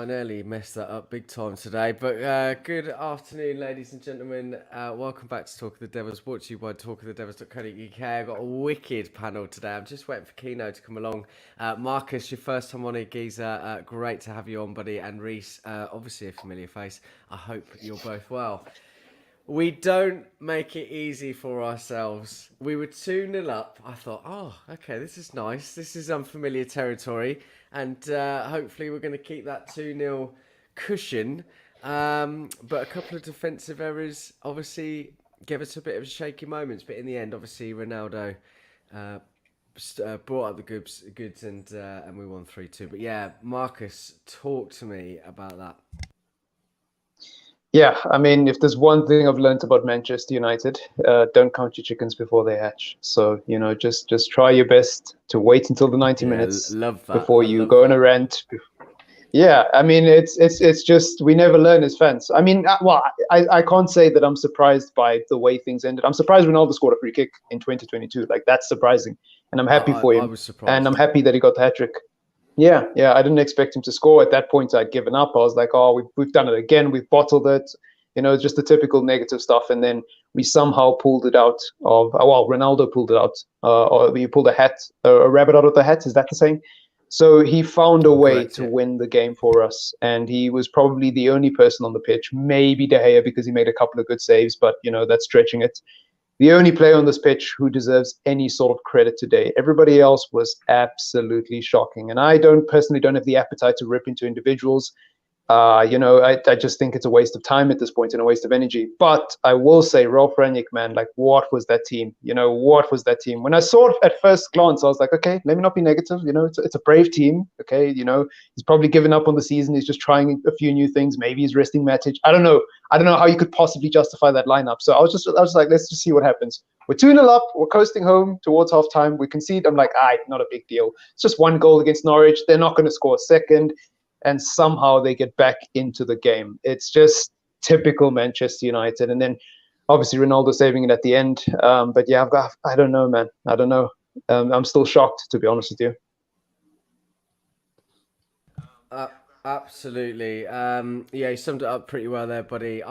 I nearly messed that up big time today. But good afternoon, ladies and gentlemen. Welcome back to Talk of the Devils, brought to you by talkofthedevils.co.uk. I've got a wicked panel today. I'm just waiting for Keno to come along. Marcus, your first time on here, geezer. Great to have you on, buddy. And Reese, obviously a familiar face. I hope you're both well. We don't make it easy for ourselves. We were 2-0 up. I thought, oh, okay, this is nice. This is unfamiliar territory. And hopefully we're going to keep that 2-0 cushion. But a couple of defensive errors obviously gave us a bit of shaky moments. But in the end, obviously, Ronaldo brought up the goods and we won 3-2. But yeah, Marcus, talk to me about that. Yeah, I mean, if there's one thing I've learned about Manchester United, don't count your chickens before they hatch. So, just try your best to wait until the 90 minutes love that. before you go on a rant. Yeah, I mean, it's just we never learn as fans. I mean, I can't say that I'm surprised by the way things ended. I'm surprised Ronaldo scored a free kick in 2022. Like, that's surprising, and I'm happy for him. I was surprised, and I'm happy that he got the hat trick. Yeah, I didn't expect him to score. At that point, I'd given up. I was like, oh, we've done it again. We've bottled it. Just the typical negative stuff. And then we somehow pulled it out of, Ronaldo pulled it out, or he pulled a rabbit out of the hat. Is that the saying? So he found a way to win the game for us. And he was probably the only person on the pitch, maybe De Gea, because he made a couple of good saves, but, that's stretching it. The only player on this pitch who deserves any sort of credit today. Everybody else was absolutely shocking. And I personally don't have the appetite to rip into individuals. I just think it's a waste of time at this point and a waste of energy. But I will say, Ralf Rangnick, man, like, what was that team? What was that team? When I saw it at first glance, I was like, okay, let me not be negative. It's a brave team. Okay, he's probably given up on the season. He's just trying a few new things. Maybe he's resting Matic. I don't know how you could possibly justify that lineup. So I was like, let's just see what happens. We're 2-0 up. We're coasting home towards halftime. We concede. I'm like, not a big deal. It's just one goal against Norwich. They're not going to score a second. And somehow they get back into the game. It's just typical Manchester United. And then obviously Ronaldo saving it at the end. But yeah, I don't know, man. I don't know. I'm still shocked, to be honest with you. Absolutely. Yeah, you summed it up pretty well there, buddy.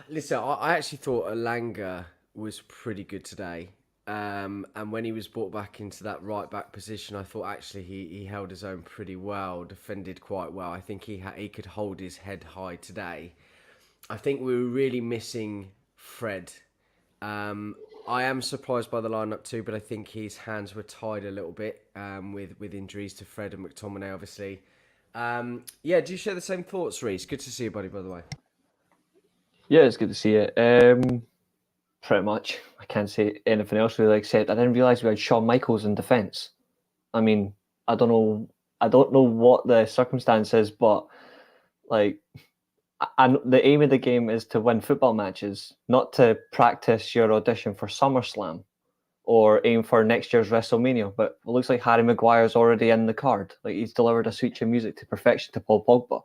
Listen, I actually thought Elanga was pretty good today. And when he was brought back into that right back position, I thought actually he held his own pretty well, defended quite well. I think he could hold his head high today. I think we were really missing Fred. I am surprised by the lineup too, but I think his hands were tied a little bit with injuries to Fred and McTominay, obviously. Yeah, do you share the same thoughts, Reese? Good to see you, buddy, by the way. Yeah, it's good to see you. Pretty much. I can't say anything else really, except I didn't realise we had Shawn Michaels in defence. I mean, I don't know what the circumstance is, but like, the aim of the game is to win football matches, not to practice your audition for SummerSlam or aim for next year's WrestleMania. But it looks like Harry Maguire's already in the card. Like, he's delivered a suite of music to perfection to Paul Pogba.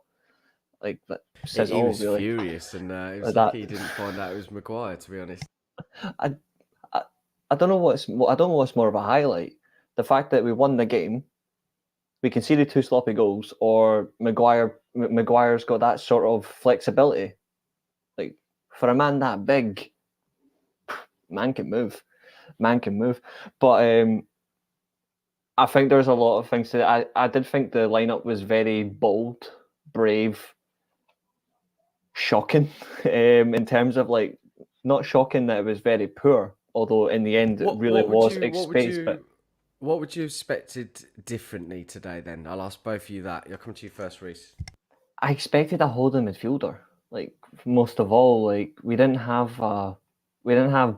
Like, that says all, really. He was furious, and it was like he didn't find out it was Maguire, to be honest. I don't know what's more of a highlight. The fact that we won the game, we conceded 2 sloppy goals, or Maguire's got that sort of flexibility. Like, for a man that big, man can move. But I think there's a lot of things to. I did think the lineup was very bold, brave, shocking. In terms of, like, not shocking that it was very poor, although in the end it really was expected. What would you expected differently today then? I'll ask both of you that. I'll come to you first, Reese. I expected a holding midfielder. Like, most of all, like, we didn't have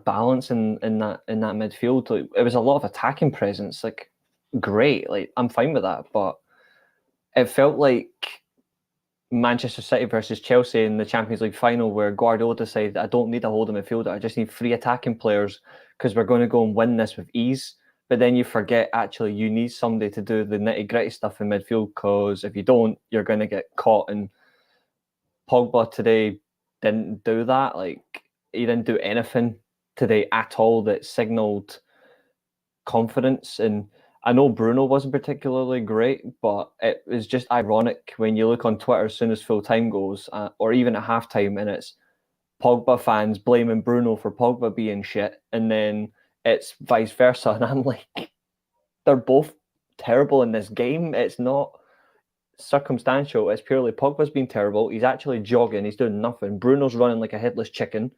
balance in that midfield. Like, it was a lot of attacking presence. Like, great. Like, I'm fine with that, but it felt like Manchester City versus Chelsea in the Champions League final, where Guardiola decided, I don't need a holding midfielder, I just need 3 attacking players because we're going to go and win this with ease. But then you forget, actually, you need somebody to do the nitty-gritty stuff in midfield, because if you don't, you're going to get caught. And Pogba today didn't do that. Like, he didn't do anything today at all that signalled confidence. And I know Bruno wasn't particularly great, but it was just ironic when you look on Twitter as soon as full time goes, or even at halftime, and it's Pogba fans blaming Bruno for Pogba being shit, and then it's vice versa. And I'm like, they're both terrible in this game. It's not circumstantial. It's purely Pogba's been terrible. He's actually jogging. He's doing nothing. Bruno's running like a headless chicken,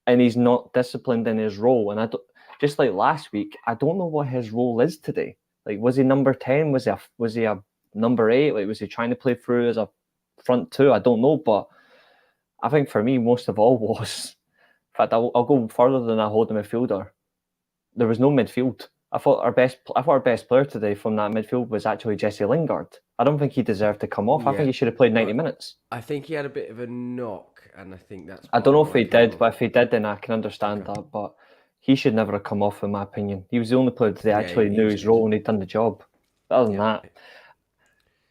and he's not disciplined in his role. And I don't, just like last week, I don't know what his role is today. Like, was he number 10? Was he a number 8? Like, was he trying to play through as a front two? I don't know, but I think for me, most of all was, in fact, I'll go further than a holding midfielder. There was no midfield. I thought our best player today from that midfield was actually Jesse Lingard. I don't think he deserved to come off. I think he should have played 90 minutes. I think he had a bit of a knock, and I think that's. I don't know if he did, but if he did, then I can understand that. But he should never have come off, in my opinion. He was the only player that actually knew his role and he'd done the job. But other than that,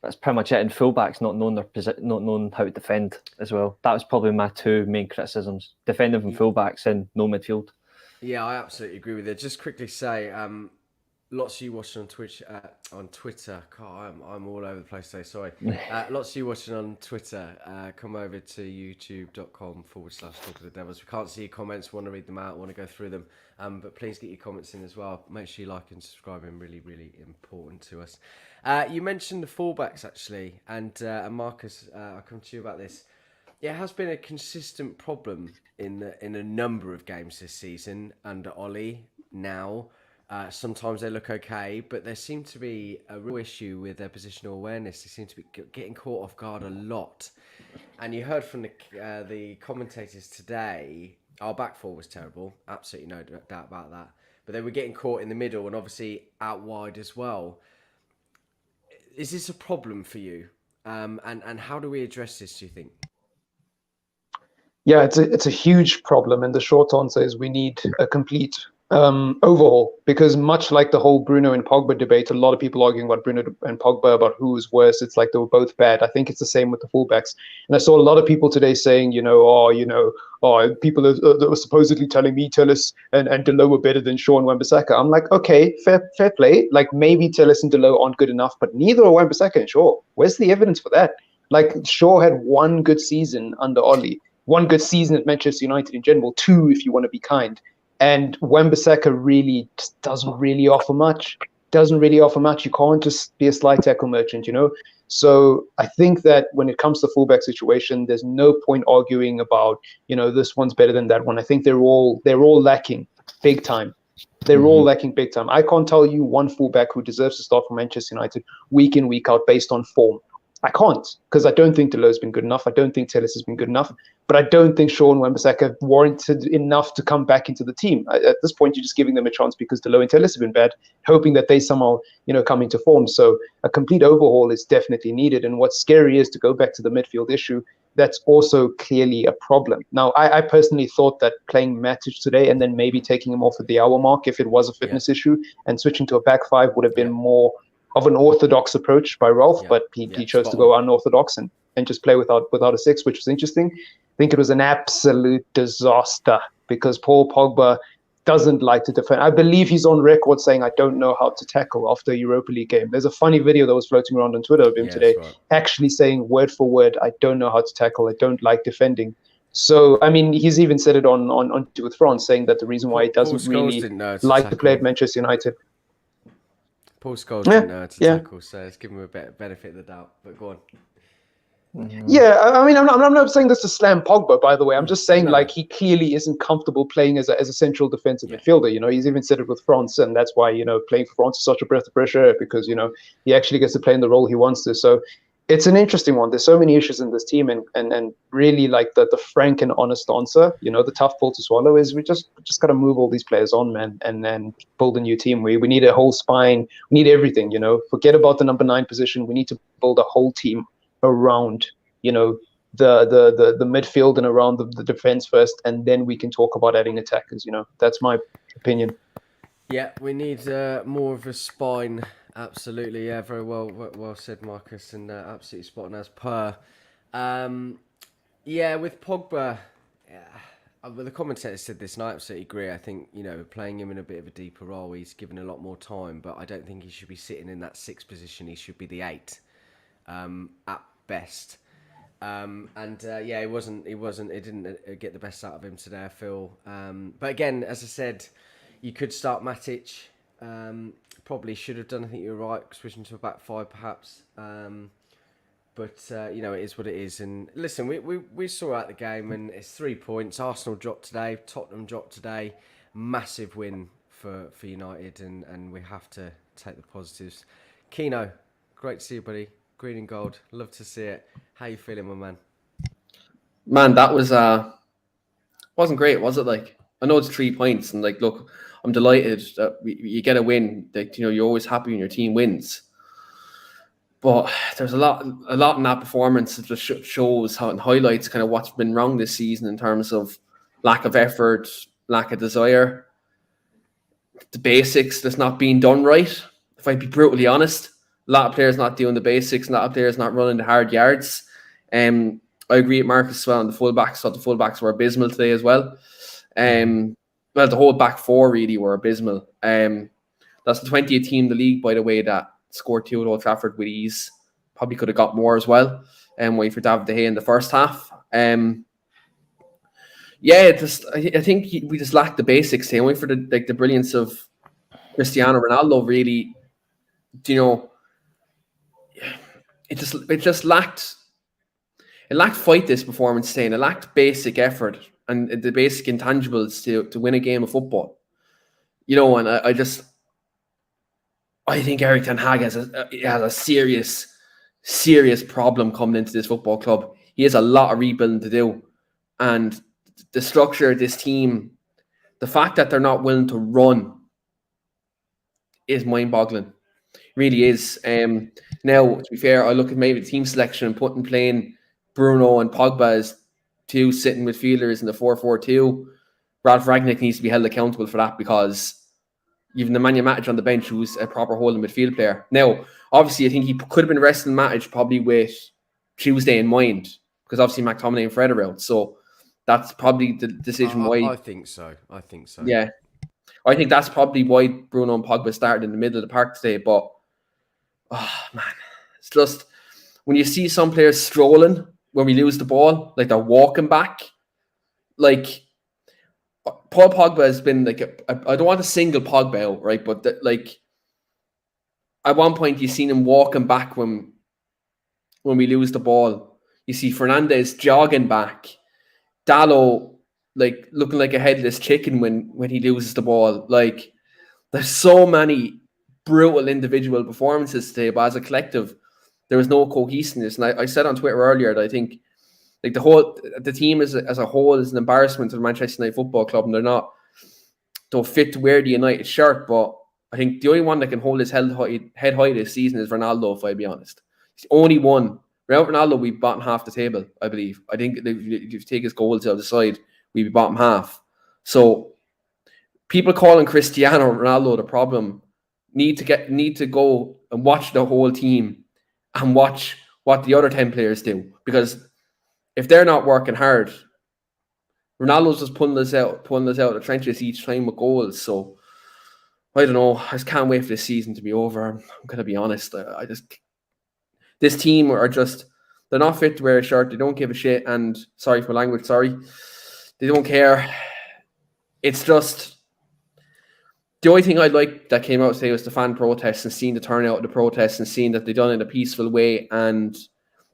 that's pretty much it. And fullbacks not knowing how to defend as well. That was probably my two main criticisms: defending from fullbacks and no midfield. Yeah, I absolutely agree with it. Just quickly say, lots of you watching on Twitch, on Twitter. God, I'm all over the place today. Sorry. Lots of you watching on Twitter. Come over to youtube.com/Talk of the Devils. We can't see your comments. Want to read them out. Want to go through them. But please get your comments in as well. Make sure you like and subscribe. Really, really important to us. You mentioned the fullbacks actually, and Marcus, I'll come to you about this. It has been a consistent problem in a number of games this season under Ollie now. Sometimes they look okay, but there seemed to be a real issue with their positional awareness. They seem to be getting caught off guard a lot. And you heard from the commentators today, our back four was terrible. Absolutely no doubt about that. But they were getting caught in the middle and obviously out wide as well. Is this a problem for you? And how do we address this, do you think? Yeah, it's a huge problem, and the short answer is we need a complete overhaul, because much like the whole Bruno and Pogba debate, a lot of people arguing about Bruno and Pogba about who was worse. It's like they were both bad. I think it's the same with the fullbacks. And I saw a lot of people today saying, people are supposedly telling me Tillis and Delo were better than Shaw and Wan-Bissaka. I'm like, okay, fair play. Like maybe Tillis and Delo aren't good enough, but neither are Wan-Bissaka and Shaw. Where's the evidence for that? Like Shaw had one good season under Ollie. One good season at Manchester United in general, two if you want to be kind. And Wan-Bissaka really just doesn't really offer much. You can't just be a slide tackle merchant, So I think that when it comes to fullback situation, there's no point arguing about, this one's better than that one. I think they're all lacking big time. All lacking big time. I can't tell you one fullback who deserves to start for Manchester United week in, week out based on form. I can't, because I don't think Delo's been good enough. I don't think Telles has been good enough. But I don't think Shaw and Wan-Bissaka warranted enough to come back into the team. At this point, you're just giving them a chance because Delo and Telles have been bad, hoping that they somehow, come into form. So a complete overhaul is definitely needed. And what's scary is to go back to the midfield issue. That's also clearly a problem. Now, I personally thought that playing Matic today and then maybe taking him off at the hour mark, if it was a fitness issue, and switching to a back five would have been more of an orthodox approach by Rolf, but he chose to go unorthodox and just play without a six, which was interesting. I think it was an absolute disaster because Paul Pogba doesn't like to defend. I believe he's on record saying, I don't know how to tackle after a Europa League game. There's a funny video that was floating around on Twitter of him today, actually saying word for word, I don't know how to tackle. I don't like defending. So, I mean, he's even said it on with France, saying that the reason why he doesn't really like to play at Manchester United. Paul Scholes didn't know how to tackle, so let's give him a benefit of the doubt. But go on. Yeah, I mean, I'm not saying this to slam Pogba, by the way. I'm just saying, he clearly isn't comfortable playing as a central defensive midfielder. He's even said it with France, and that's why, playing for France is such a breath of fresh air because, he actually gets to play in the role he wants to. So it's an interesting one. There's so many issues in this team, and really, like, the frank and honest answer, the tough pill to swallow is we just got to move all these players on, man, and then build a new team. We need a whole spine. We need everything, Forget about the number 9 position. We need to build a whole team around, the midfield and around the defense first, and then we can talk about adding attackers. That's my opinion. Yeah, we need more of a spine. Absolutely, yeah, very well said, Marcus, and absolutely spot on as per. With Pogba, But the commentator said this, and I absolutely agree. I think, playing him in a bit of a deeper role, he's given a lot more time, but I don't think he should be sitting in that 6th position. He should be the 8, at best. It wasn't. It didn't get the best out of him today, I feel. But again, as I said, you could start Matic. Probably should have done. I think you're right, switching to a back 5 perhaps. But it is what it is. And listen, we saw out the game, and it's 3 points. Arsenal dropped today. Tottenham dropped today. Massive win for United, and we have to take the positives. Keno, great to see you, buddy. Green and gold. Love to see it. How you feeling, my man? Man, that was wasn't great, was it? Like, I know it's 3 points, and like, look, I'm delighted that you get a win. Like, you're always happy when your team wins. But there's a lot in that performance that just shows how and highlights kind of what's been wrong this season in terms of lack of effort, lack of desire, the basics that's not being done right. If I be brutally honest, a lot of players not doing the basics, a lot of players not running the hard yards. I agree with Marcus as well on the fullbacks. Thought the fullbacks were abysmal today as well. The whole back 4 really were abysmal. That's the 20th team in the league, by the way, that scored 2 at Old Trafford with ease. Probably could have got more as well. Wait for David De Gea in the first half. I think we just lacked the basics here. Wait for the brilliance of Cristiano Ronaldo. Really, it just lacked. It lacked fight this performance today, and it lacked basic effort and the basic intangibles to win a game of football. And I think Erik ten Hag has a serious problem coming into this football club. He has a lot of rebuilding to do. And the structure of this team, the fact that they're not willing to run is mind-boggling. It really is. Now, to be fair, I look at maybe the team selection and playing Bruno and Pogba as 2 sitting midfielders in the 4-4-2. Ralph Rangnick needs to be held accountable for that, because you've Nemanja Matic on the bench, who's a proper holding midfield player. Now, obviously, I think he could have been resting Matic probably with Tuesday in mind, because obviously McTominay and Fred are out. So that's probably the decision why. I think so. Yeah. I think that's probably why Bruno and Pogba started in the middle of the park today. But, man, it's just when you see some players strolling when we lose the ball, like they're walking back, like Paul Pogba has been like I don't want to single Pogba out, right? But at one point you seen him walking back when we lose the ball. You see Fernandes jogging back, Dallo like looking like a headless chicken when he loses the ball. Like, there's so many brutal individual performances today, but as a collective, there was no cohesiveness. And I said on Twitter earlier that I think like the team as a whole is an embarrassment to the Manchester United Football Club, and don't fit to wear the United shirt. But I think the only one that can hold his head high this season is Ronaldo, if I be honest. He's the only one. Without Ronaldo, we've bottom half the table, I believe. I think if you take his goals out of the side, we'd be bottom half. So people calling Cristiano Ronaldo the problem need to go and watch the whole team and watch what the other 10 players do. Because if they're not working hard, Ronaldo's just pulling us out of the trenches each time with goals. So I don't know. I just can't wait for this season to be over. I'm going to be honest. This team they're not fit to wear a shirt. They don't give a shit. And sorry for my language. Sorry. They don't care. It's just the only thing I liked that came out today was the fan protests, and seeing the turnout of the protests, and seeing that they done it in a peaceful way, and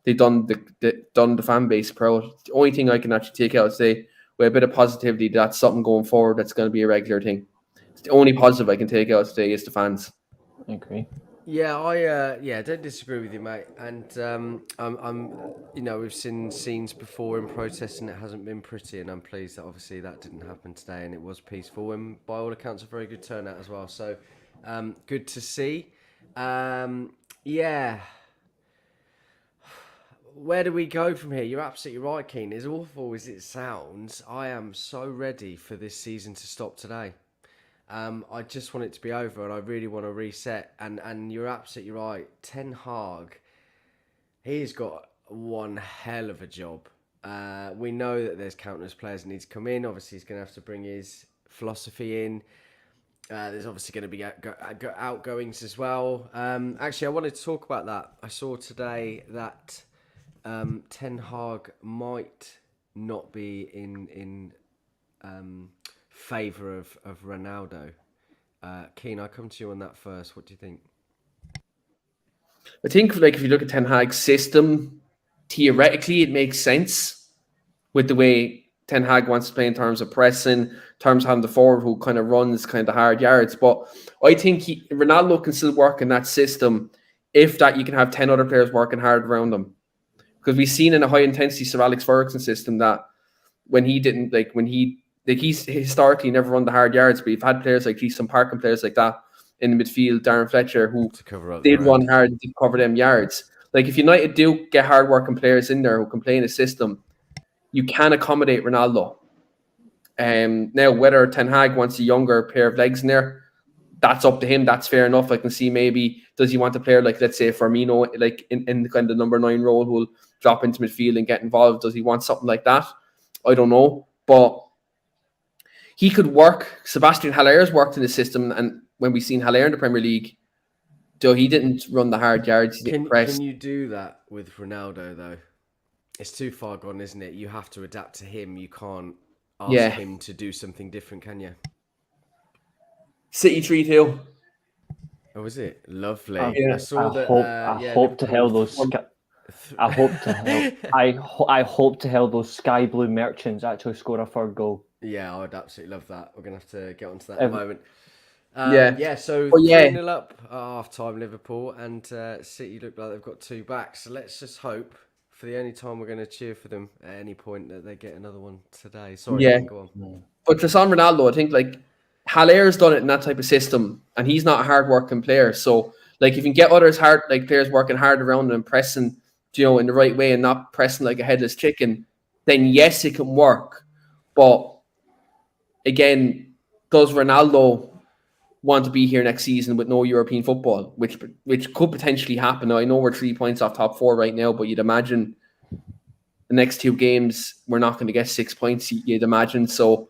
they done the fan base proud. The only thing I can actually take out today with a bit of positivity, that's something going forward that's going to be a regular thing. It's the only positive I can take out today is the fans. I agree. Yeah, I don't disagree with you, mate. And we've seen scenes before in protests, and it hasn't been pretty. And I'm pleased that obviously that didn't happen today, and it was peaceful. And by all accounts, a very good turnout as well. So, good to see. Yeah. Where do we go from here? You're absolutely right, Keane. As awful as it sounds, I am so ready for this season to stop today. I just want it to be over, and I really want to reset. And you're absolutely right. Ten Hag, he's got one hell of a job We know that there's countless players that need to come in. Obviously, he's going to have to bring his philosophy in. There's obviously going to be outgoings as well. Actually, I wanted to talk about that. I saw today that Ten Hag might not be in favour of Ronaldo. Keane, I'll come to you on that first. What do you think? I think like if you look at Ten Hag's system, theoretically it makes sense with the way Ten Hag wants to play in terms of pressing, in terms of having the forward who kind of runs kind of hard yards. But I think Ronaldo can still work in that system if that you can have 10 other players working hard around him. Because we've seen in a high intensity Sir Alex Ferguson system that when he didn't he's historically never run the hard yards, but you've had players like Jason Park and players like that in the midfield, Darren Fletcher, who did run hard to cover them yards. Like if United do get hard working players in there who can play in a system, you can accommodate Ronaldo. Now whether Ten Hag wants a younger pair of legs in there, that's up to him. That's fair enough. I can see maybe does he want a player like let's say Firmino, like in the kind of number 9 role, who'll drop into midfield and get involved. Does he want something like that? I don't know, but he could work. Sebastian Haller's worked in the system, and when we've seen Haller in the Premier League, though he didn't run the hard yards, he didn't press. Can you do that with Ronaldo though? It's too far gone, isn't it? You have to adapt to him. You can't ask him to do something different, can you? City 3-2. Oh, is it? Lovely. I saw that. I hope to hell those. I hope to hell those sky blue merchants actually score a third goal. Yeah, I would absolutely love that. We're gonna have to get onto that in a moment. So 3-0 up at half time, Liverpool, and City look like they've got 2 back. So let's just hope for the only time we're going to cheer for them at any point that they get another one today. Sorry, go on. But just on Ronaldo, I think like Haller's done it in that type of system, and he's not a hard working player. So like if you can get others players working hard around and pressing, in the right way and not pressing like a headless chicken, then yes, it can work. But again, does Ronaldo want to be here next season with no European football, which could potentially happen? Now, I know we're 3 points off top 4 right now, but you'd imagine the next 2 games we're not going to get 6 points. You'd imagine. So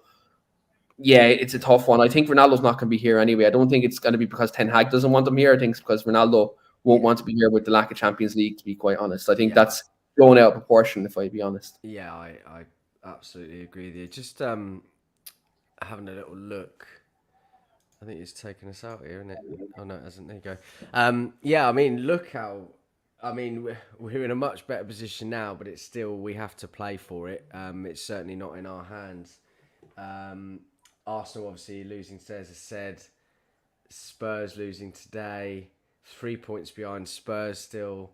yeah, it's a tough one. I think Ronaldo's not going to be here anyway. I don't think it's going to be because Ten Hag doesn't want him here. I think it's because Ronaldo won't want to be here with the lack of Champions League, to be quite honest. I think that's blown out of proportion, if I be honest. Yeah, I absolutely agree with you. Just having a little look. I think it's taken us out here, isn't it? Oh, no, it hasn't. There you go. Yeah, I mean, look how... I mean, we're in a much better position now, but it's still... We have to play for it. It's certainly not in our hands. Arsenal, obviously, losing today, as I said. Spurs losing today. 3 points behind. Spurs still...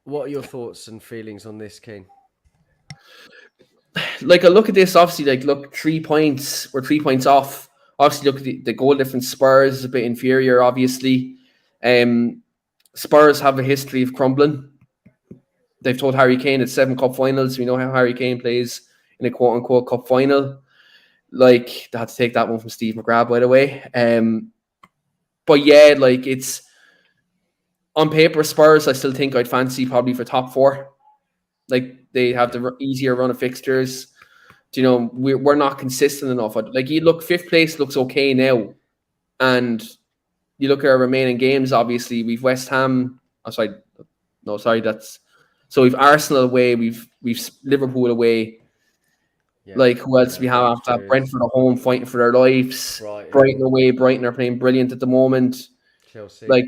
What are your thoughts and feelings on this, Keane? Like I look at this, obviously, like look, 3 points. We're 3 points off. Obviously, look at the goal difference. Spurs is a bit inferior, obviously. Spurs have a history of crumbling. They've told Harry Kane it's 7 cup finals. We know how Harry Kane plays in a quote unquote cup final. Like they had to take that one from Steve McGrath, by the way. But yeah, like it's on paper, Spurs. I still think I'd fancy probably for top 4. Like they have the easier run of fixtures. We're not consistent enough. Like you look, 5th place looks okay now, and you look at our remaining games. Obviously, we've West Ham. We've Arsenal away. We've Liverpool away. Yeah, like who else we have after that? Brentford at home, fighting for their lives. Brighton away. Brighton are playing brilliant at the moment. Chelsea. Like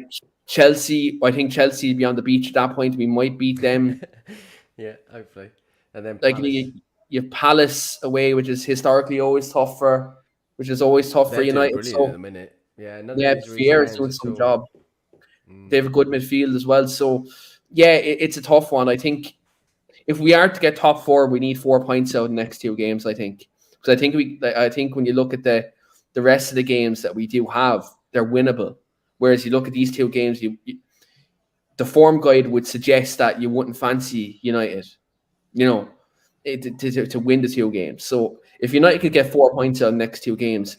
Chelsea, I think Chelsea will be on the beach at that point. We might beat them. Yeah, hopefully. And then like you have Palace away, which is historically always tough for United. So at the minute. Vieira's doing some job. They have a good midfield as well. So yeah, it's a tough one. I think if we are to get top 4, we need 4 points out in the next 2 games. I think because I think when you look at the rest of the games that we do have, they're winnable. Whereas you look at these 2 games, the form guide would suggest that you wouldn't fancy United, to win the 2 games. So if United could get 4 points out in the next 2 games,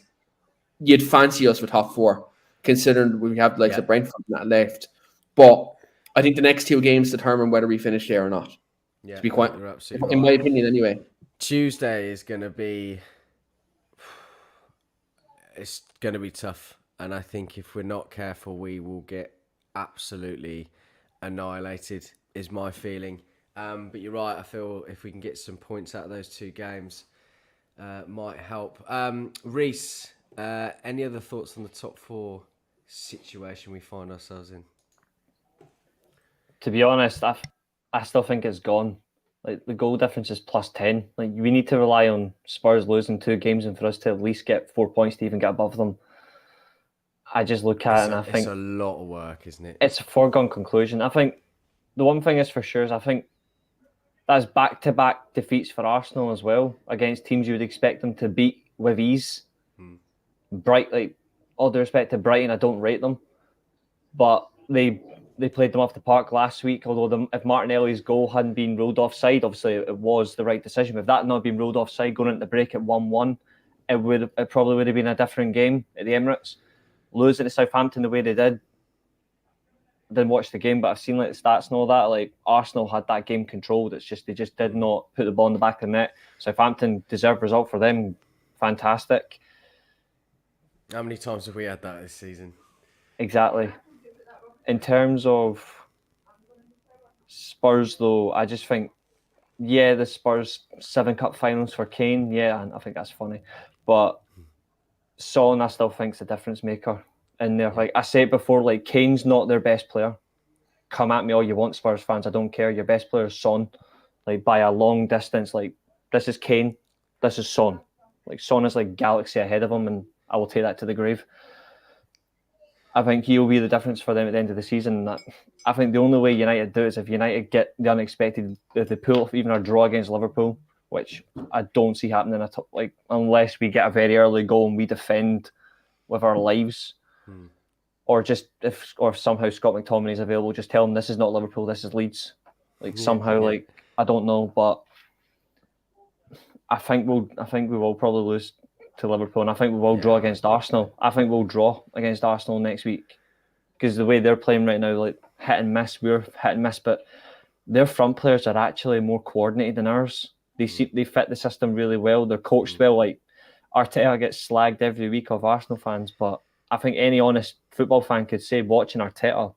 you'd fancy us for top 4, considering we have the Brentford that left. But I think the next 2 games determine whether we finish there or not. Yeah, To be quite, you're absolutely in my right. opinion, anyway. Tuesday is going to be. It's going to be tough, and I think if we're not careful, we will get absolutely annihilated. Is my feeling. But you're right. I feel if we can get some points out of those two games, might help. Reese, any other thoughts on the top four situation we find ourselves in? To be honest, I still think it's gone. Like the goal difference is +10. Like we need to rely on Spurs losing 2 games and for us to at least get 4 points to even get above them. I just look at it and I think it's a lot of work, isn't it? it's a foregone conclusion. I think the one thing is for sure is I think that's back-to-back defeats for Arsenal as well against teams you would expect them to beat with ease. All due respect to Brighton, I don't rate them, but they played them off the park last week. Although if Martinelli's goal hadn't been ruled offside, obviously it was the right decision. If that had not been ruled offside going into the break at 1-1, it probably would have been a different game at the Emirates. Losing to Southampton the way they did, didn't watch the game, but I've seen like the stats and all that. Like Arsenal had that game controlled. It's just they just did not put the ball in the back of the net. Southampton deserved result for them. Fantastic. How many times have we had that this season? Exactly. In terms of Spurs, though, I just think, the Spurs 7 cup finals for Kane. Yeah, and I think that's funny, but Son, I still think's a difference maker in there. Like I said before, like Kane's not their best player. Come at me all you want, Spurs fans. I don't care. Your best player is Son, like by a long distance. Like this is Kane, this is Son. Like Son is like galaxy ahead of him, and I will take that to the grave. I think he'll be the difference for them at the end of the season. I think the only way United do it is if United get the unexpected, if they pull off even a draw against Liverpool, which I don't see happening at all. Like unless we get a very early goal and we defend with our lives. Or just if somehow Scott McTominay is available, just tell him this is not Liverpool, this is Leeds. Like somehow, like I don't know, but I think we will probably lose to Liverpool, and I think we will draw against Arsenal. I think we'll draw against Arsenal next week because the way they're playing right now, like hit and miss, we're hit and miss, but their front players are actually more coordinated than ours. They fit the system really well. They're coached well. Like Arteta gets slagged every week of Arsenal fans, but I think any honest football fan could say watching Arteta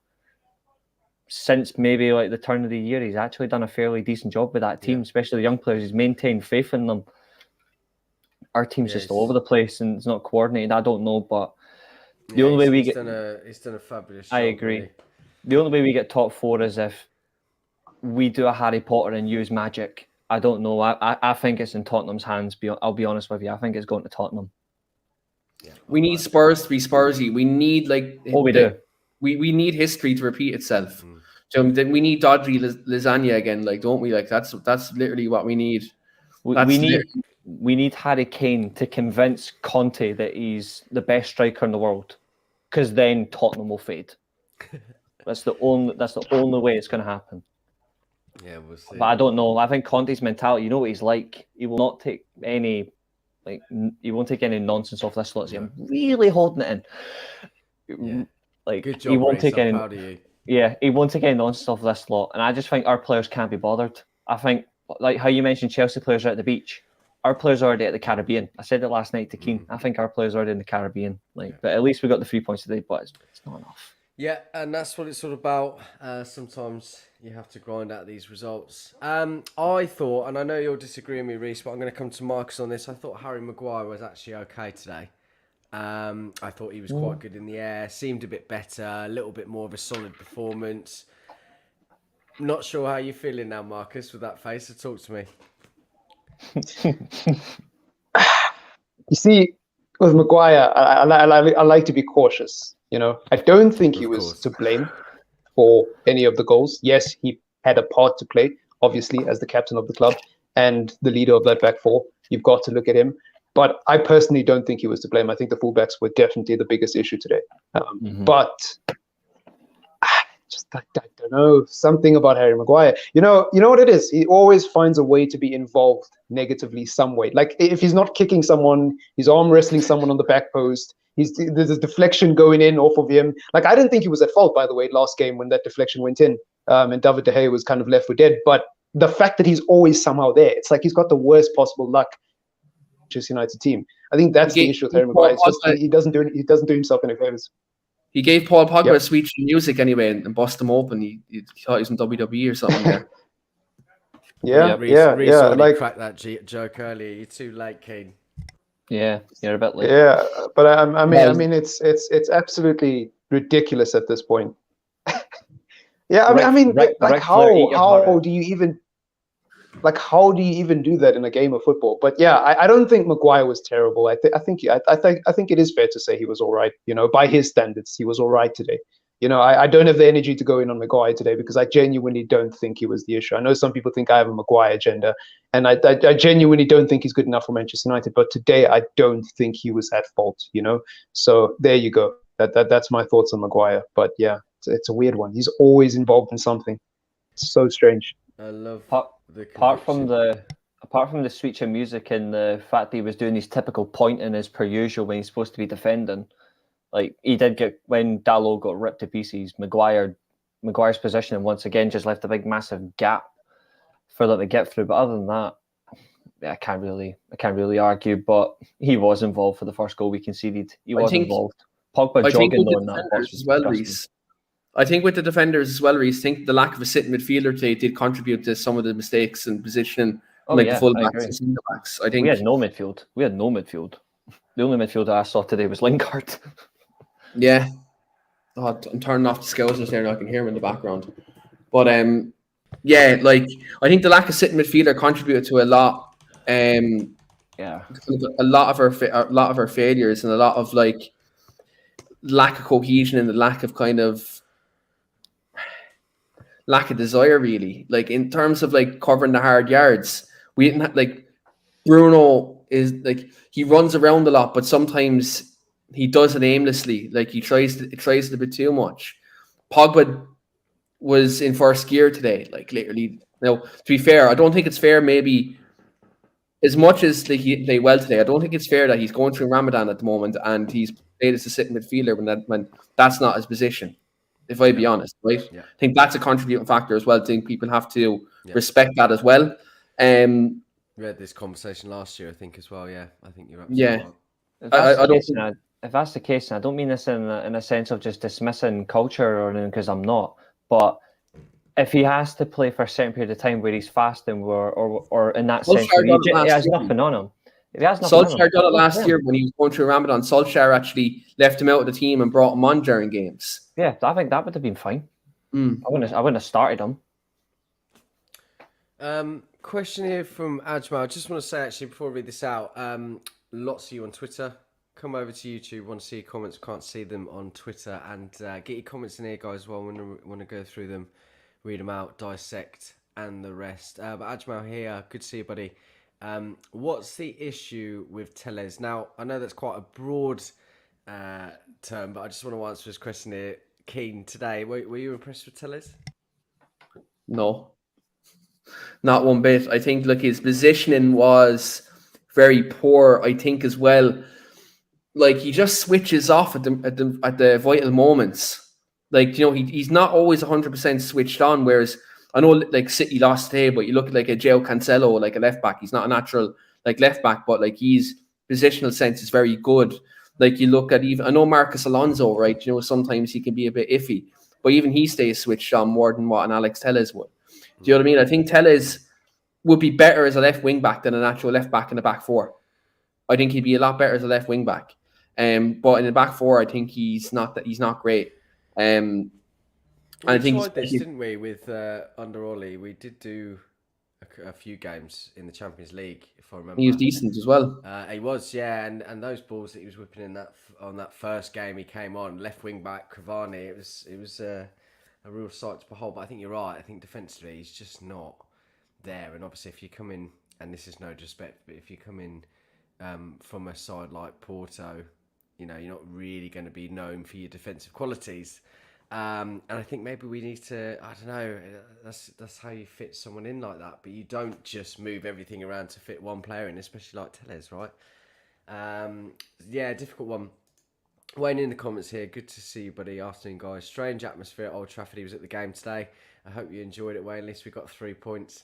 since maybe like the turn of the year, he's actually done a fairly decent job with that team, especially the young players. He's maintained faith in them. Our team's just all over the place and it's not coordinated. I don't know, but the only way we he's done a fabulous job. I agree. Really. The only way we get top 4 is if we do a Harry Potter and use magic. I don't know. I think it's in Tottenham's hands. I'll be honest with you. I think it's going to Tottenham. Yeah, we need Spurs to be Spursy. We need we need history to repeat itself. So we need dodgy lasagna again, like don't we? Like that's literally what we need. We need Harry Kane to convince Conte that he's the best striker in the world, because then Tottenham will fade. That's the only way it's going to happen. Yeah, we'll see. But I don't know. I think Conte's mentality, you know what he's like. He will not take any. Like he won't take any nonsense off this lot. I'm really holding it in. Yeah. Like good job, he won't Reece. take any. Proud of you. Yeah, he won't take any nonsense off this lot. And I just think our players can't be bothered. I think like how you mentioned Chelsea players are at the beach. Our players are already at the Caribbean. I said it last night to Keane. I think our players are already in the Caribbean. But at least we got the 3 points today. But it's not enough. Yeah, and that's what it's all about. Sometimes you have to grind out these results. I thought, and I know you'll disagree with me, Reece, but I'm going to come to Marcus on this. I thought Harry Maguire was actually okay today. I thought he was quite good in the air, seemed a bit better, a little bit more of a solid performance. Not sure how you're feeling now, Marcus, with that face. So talk to me. You see, with Maguire, I like to be cautious. You know, I don't think he was to blame for any of the goals. Yes, he had a part to play, obviously, as the captain of the club and the leader of that back four. You've got to look at him. But I personally don't think he was to blame. I think the fullbacks were definitely the biggest issue today. But I don't know, something about Harry Maguire. You know what it is? He always finds a way to be involved negatively some way. Like if he's not kicking someone, he's arm wrestling someone on the back post. There's a deflection going in off of him. Like I didn't think he was at fault, by the way, last game when that deflection went in, and David De Gea was kind of left for dead. But the fact that he's always somehow there, it's like he's got the worst possible luck. Manchester United team. I think that's the issue with Harry Maguire. It's just he doesn't do himself any favors. He gave Paul Pogba a sweet music anyway and bust him open. He thought he was in WWE or something there. Reece already cracked that joke earlier. You're too late, Kane. Yeah, you're a bit late. Yeah, but I mean, it's absolutely ridiculous at this point. Yeah, how do you even do that in a game of football? But yeah, I don't think Maguire was terrible. I think it is fair to say he was all right. You know, by his standards, he was all right today. You know, I don't have the energy to go in on Maguire today because I genuinely don't think he was the issue. I know some people think I have a Maguire agenda, and I genuinely don't think he's good enough for Manchester United. But today, I don't think he was at fault. You know, so there you go. That's my thoughts on Maguire. But yeah, it's a weird one. He's always involved in something. It's so strange. I love apart from the switch of music and the fact that he was doing his typical pointing as per usual when he's supposed to be defending. Like he did get when Dalot got ripped to pieces, Maguire's position once again just left a big massive gap for them to get through. But other than that, yeah, I can't really argue. But he was involved for the first goal we conceded. He was involved. Pogba jogging on that as well, Reece. I think with the defenders as well, Reece, I think the lack of a sitting midfielder today did contribute to some of the mistakes in positioning, the full backs and centre backs. I think we had no midfield. The only midfielder I saw today was Lingard. Yeah. Oh, I'm turning off the scousers there now. I can hear him in the background. But yeah, like I think the lack of sitting midfielder contributed to a lot. A lot of our failures and a lot of like lack of cohesion and the lack of desire, really. Like in terms of like covering the hard yards, we didn't have, like Bruno is like he runs around a lot, but sometimes he does it aimlessly. Like he tries it a bit too much. Pogba was in first gear today. Like literally, to be fair, I don't think it's fair. Maybe as much as he played well today, I don't think it's fair that he's going through Ramadan at the moment and he's played as a sitting midfielder when that's not his position. If I be honest, right? Yeah. I think that's a contributing factor as well. I think people have to respect that as well. We had this conversation last year, I think, as well. Yeah, I think you're absolutely right. If that's the case, and I don't mean this in a sense of just dismissing culture or anything, because I'm not, but if he has to play for a certain period of time where he's fasting or in that sense, he has nothing on him. If he has nothing Solskjaer done it last year when he was going through Ramadan. Solskjaer actually left him out of the team and brought him on during games. Yeah, I think that would have been fine. I wouldn't have started him. Question here from Ajmal. I just want to say, actually, before I read this out, lots of you on Twitter. Come over to YouTube. Want to see your comments? Can't see them on Twitter. And get your comments in here, guys, as well. Want to go through them, read them out, dissect, and the rest. But Ajmal here, good to see you, buddy. What's the issue with Telles? Now, I know that's quite a broad term, but I just want to answer this question here. Keen, today, were you impressed with Telles? No. Not one bit. I think, look, his positioning was very poor, I think, as well. Like, he just switches off at the vital moments. Like, he's not always 100% switched on, whereas I know, like, City lost today, but you look at, like, a João Cancelo, like a left-back. He's not a natural, like, left-back, but, like, his positional sense is very good. Like, you look at I know Marcus Alonso, right? Sometimes he can be a bit iffy, but even he stays switched on more than what an Alex Telles would. Do you know what I mean? I think Telles would be better as a left wing back than an actual left back in the back four. I think he'd be a lot better as a left wing back. But in the back four, I think he's not great. We tried this, didn't we, with under Ollie? We did do a few games in the Champions League, if I remember. He was decent as well. He was, yeah, and those balls that he was whipping on that first game he came on, left wing back Cavani, it was a real sight to behold. But I think you're right. I think defensively he's just not there. And obviously, if you come in, and this is no disrespect, but if you come in from a side like Porto, you're not really going to be known for your defensive qualities. And I think maybe we need to, I don't know, that's how you fit someone in like that. But you don't just move everything around to fit one player in, especially like Telles, right? Yeah, difficult one. Wayne in the comments here. Good to see you, buddy. Afternoon, guys. Strange atmosphere at Old Trafford. He was at the game today. I hope you enjoyed it, Wayne. At least we got 3 points.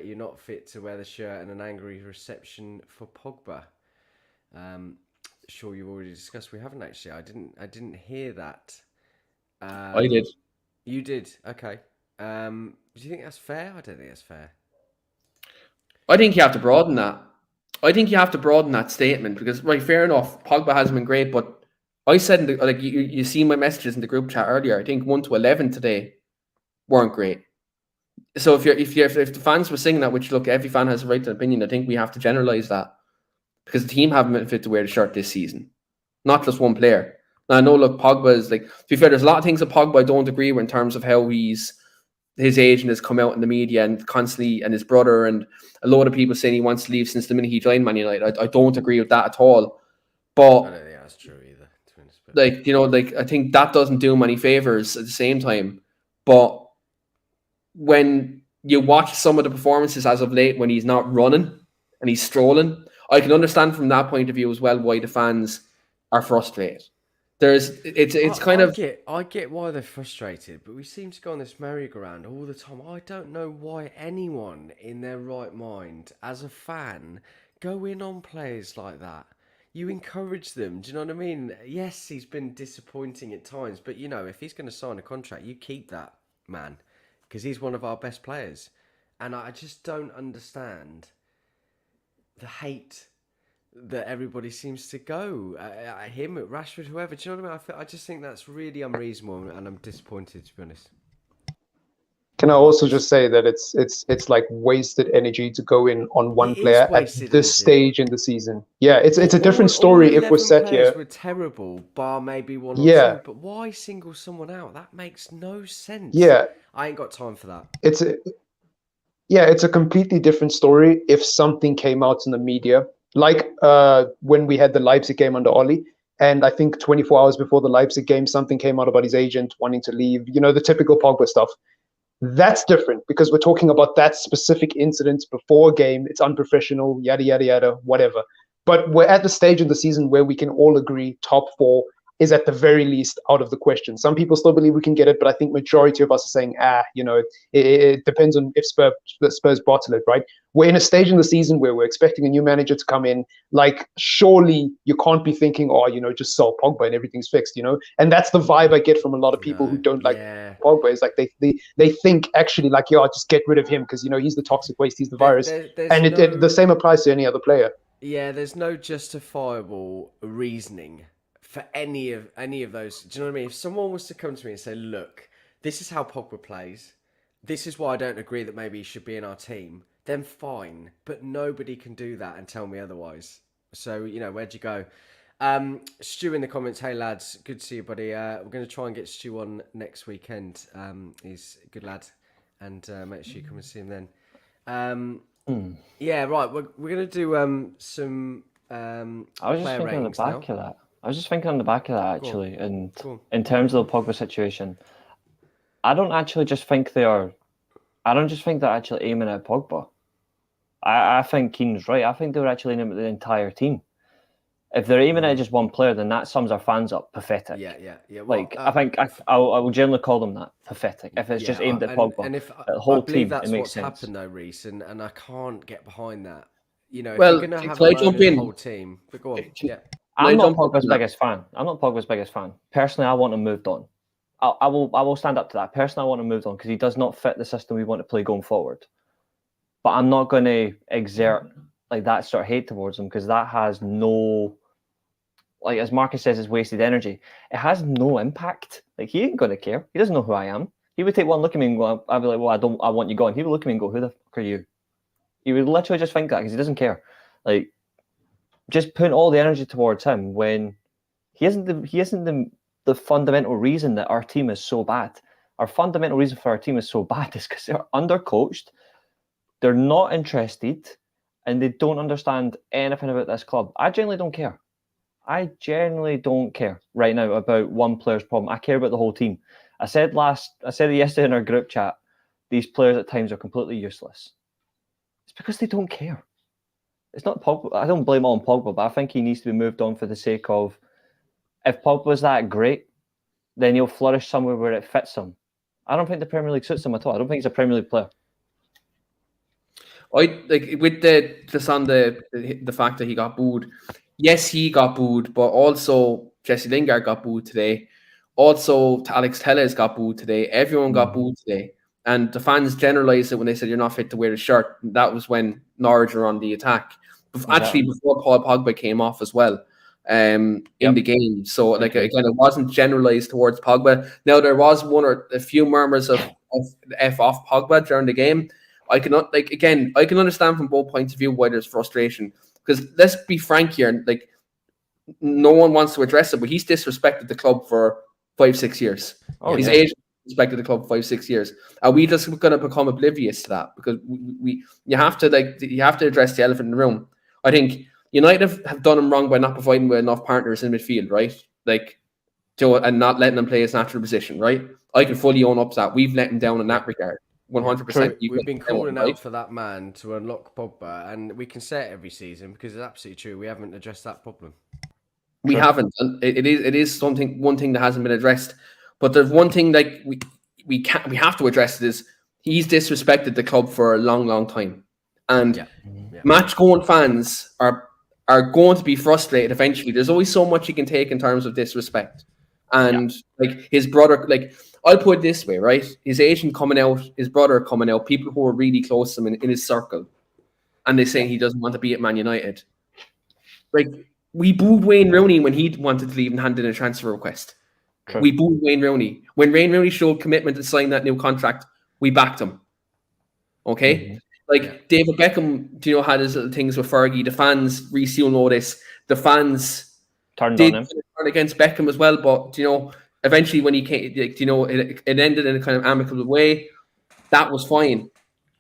You're not fit to wear the shirt, and an angry reception for Pogba. Sure, you've already discussed. We haven't actually. I didn't hear that. I did. You did. Okay. Do you think that's fair? I don't think that's fair. I think you have to broaden that. I think you have to broaden that statement because, right, fair enough, Pogba hasn't been great, but I said, you see my messages in the group chat earlier. I think 1 to 11 today weren't great. So if the fans were singing that, which look, every fan has a right to an opinion, I think we have to generalize that because the team haven't been fit to wear the shirt this season, not just one player. Now I know, look, Pogba is like, to be fair, there's a lot of things that Pogba I don't agree with in terms of how his agent has come out in the media and constantly, and his brother and a lot of people saying he wants to leave since the minute he joined Man United. I don't agree with that at all. But I don't think that's true either. To be honest, but... I think that doesn't do him any favors at the same time. But when you watch some of the performances as of late, when he's not running and he's strolling, I can understand from that point of view as well why the fans are frustrated. I get why they're frustrated, but we seem to go on this merry-go-round all the time. I don't know why anyone in their right mind, as a fan, go in on players like that. You encourage them. Do you know what I mean? Yes, he's been disappointing at times, but if he's going to sign a contract, you keep that man because he's one of our best players. And I just don't understand the hate that everybody seems to go at him, at Rashford, whoever. Do you know what I mean? I just think that's really unreasonable, and I'm disappointed, to be honest. Can I also just say that it's like wasted energy to go in on one player at this stage in the season? Yeah, it's a different story if we're set here. Were terrible, bar maybe one or two, but why single someone out? That makes no sense. Yeah, I ain't got time for that. It's a completely different story if something came out in the media, like when we had the Leipzig game under Oli, and I think 24 hours before the Leipzig game, something came out about his agent wanting to leave. The typical Pogba stuff. That's different because we're talking about that specific incident before a game. It's unprofessional, yada, yada, yada, whatever. But we're at the stage of the season where we can all agree top 4 is at the very least out of the question. Some people still believe we can get it, but I think majority of us are saying, it depends on if Spurs bottle it, right? We're in a stage in the season where we're expecting a new manager to come in. Like, surely you can't be thinking, just sell Pogba and everything's fixed, And that's the vibe I get from a lot of people who don't like Pogba. It's like they think actually like, just get rid of him because, he's the toxic waste, he's the virus. The same applies to any other player. Yeah, there's no justifiable reasoning for any of those. Do you know what I mean? If someone was to come to me and say, look, this is how Pogba plays, this is why I don't agree that maybe he should be in our team, then fine. But nobody can do that and tell me otherwise. So, where'd you go? Stu in the comments, hey lads, good to see you, buddy. We're going to try and get Stu on next weekend. He's a good lad, and make sure you come and see him then. Yeah, right. We're going to do some I was just thinking on the back now. of that. I was just thinking on the back of that, actually, and in terms of the Pogba situation, I don't just think they're actually aiming at Pogba. I think Keane's right. I think they were actually aiming at the entire team. If they're aiming at just one player, then that sums our fans up. Pathetic. Yeah. Well, I think I will generally call them that. Pathetic. If it's just aimed at Pogba, and if the whole I believe team, that's it makes what's sense. happened though, Reece, and I can't get behind that. If you're going to have the whole team, but go on. I'm not Pogba's biggest fan. Personally, I want him moved on. I will stand up to that. Personally, I want him moved on because he does not fit the system we want to play going forward. But I'm not going to exert like that sort of hate towards him because that has no, like as Marcus says, it's wasted energy. It has no impact. Like he ain't going to care. He doesn't know who I am. He would take one look at me and go, I'd be like, well, I want you gone. He would look at me and go, who the fuck are you? He would literally just think that because he doesn't care. Like, just putting all the energy towards him when he isn't the fundamental reason that our team is so bad. Our fundamental reason for our team is so bad is because they're undercoached, they're not interested, and they don't understand anything about this club. I genuinely don't care. I genuinely don't care right now about one player's problem. I care about the whole team. I said it yesterday in our group chat, these players at times are completely useless. It's because they don't care. It's not Pogba. I don't blame it on Pogba, but I think he needs to be moved on for the sake of, if Pogba's that great, then he'll flourish somewhere where it fits him. I don't think the Premier League suits him at all. I don't think he's a Premier League player. I like with the just on the fact that he got booed. Yes, he got booed, but also Jesse Lingard got booed today. Also, Alex Telles got booed today. Everyone got booed today, and the fans generalised it when they said you're not fit to wear the shirt. That was when Norwich were on the attack. Actually, before Paul Pogba came off as well, in the game. So, like again, it wasn't generalised towards Pogba. Now there was one or a few murmurs of F off Pogba during the game. I can understand from both points of view why there's frustration. Because let's be frank here, like no one wants to address it, but he's disrespected the club for 5-6 years. His agent disrespected the club for 5-6 years. Are we just going to become oblivious to that? Because you have to address the elephant in the room. I think United have done him wrong by not providing with enough partners in midfield, right? Like Joe, and not letting him play his natural position, right? I can fully own up to that. We've let him down in that regard. 100%. We've been calling out for that man to unlock Pogba, and we can say it every season because it's absolutely true. We haven't addressed that problem. We haven't, and it is one thing that hasn't been addressed. But there's one thing like we have to address it is he's disrespected the club for a long time, and match going fans are going to be frustrated eventually. There's always so much you can take in terms of disrespect, and like his brother, like. I'll put it this way, right? His agent coming out, his brother coming out, people who are really close to him in his circle, and they're saying he doesn't want to be at Man United. Like, we booed Wayne Rooney when he wanted to leave and handed in a transfer request. True. We booed Wayne Rooney. When Wayne Rooney showed commitment to sign that new contract, we backed him. Okay? David Beckham, had his little things with Fergie. The fans, Reece, you'll know this, the fans turned on him. Turn against Beckham as well, but, eventually, when he came, it ended in a kind of amicable way. That was fine,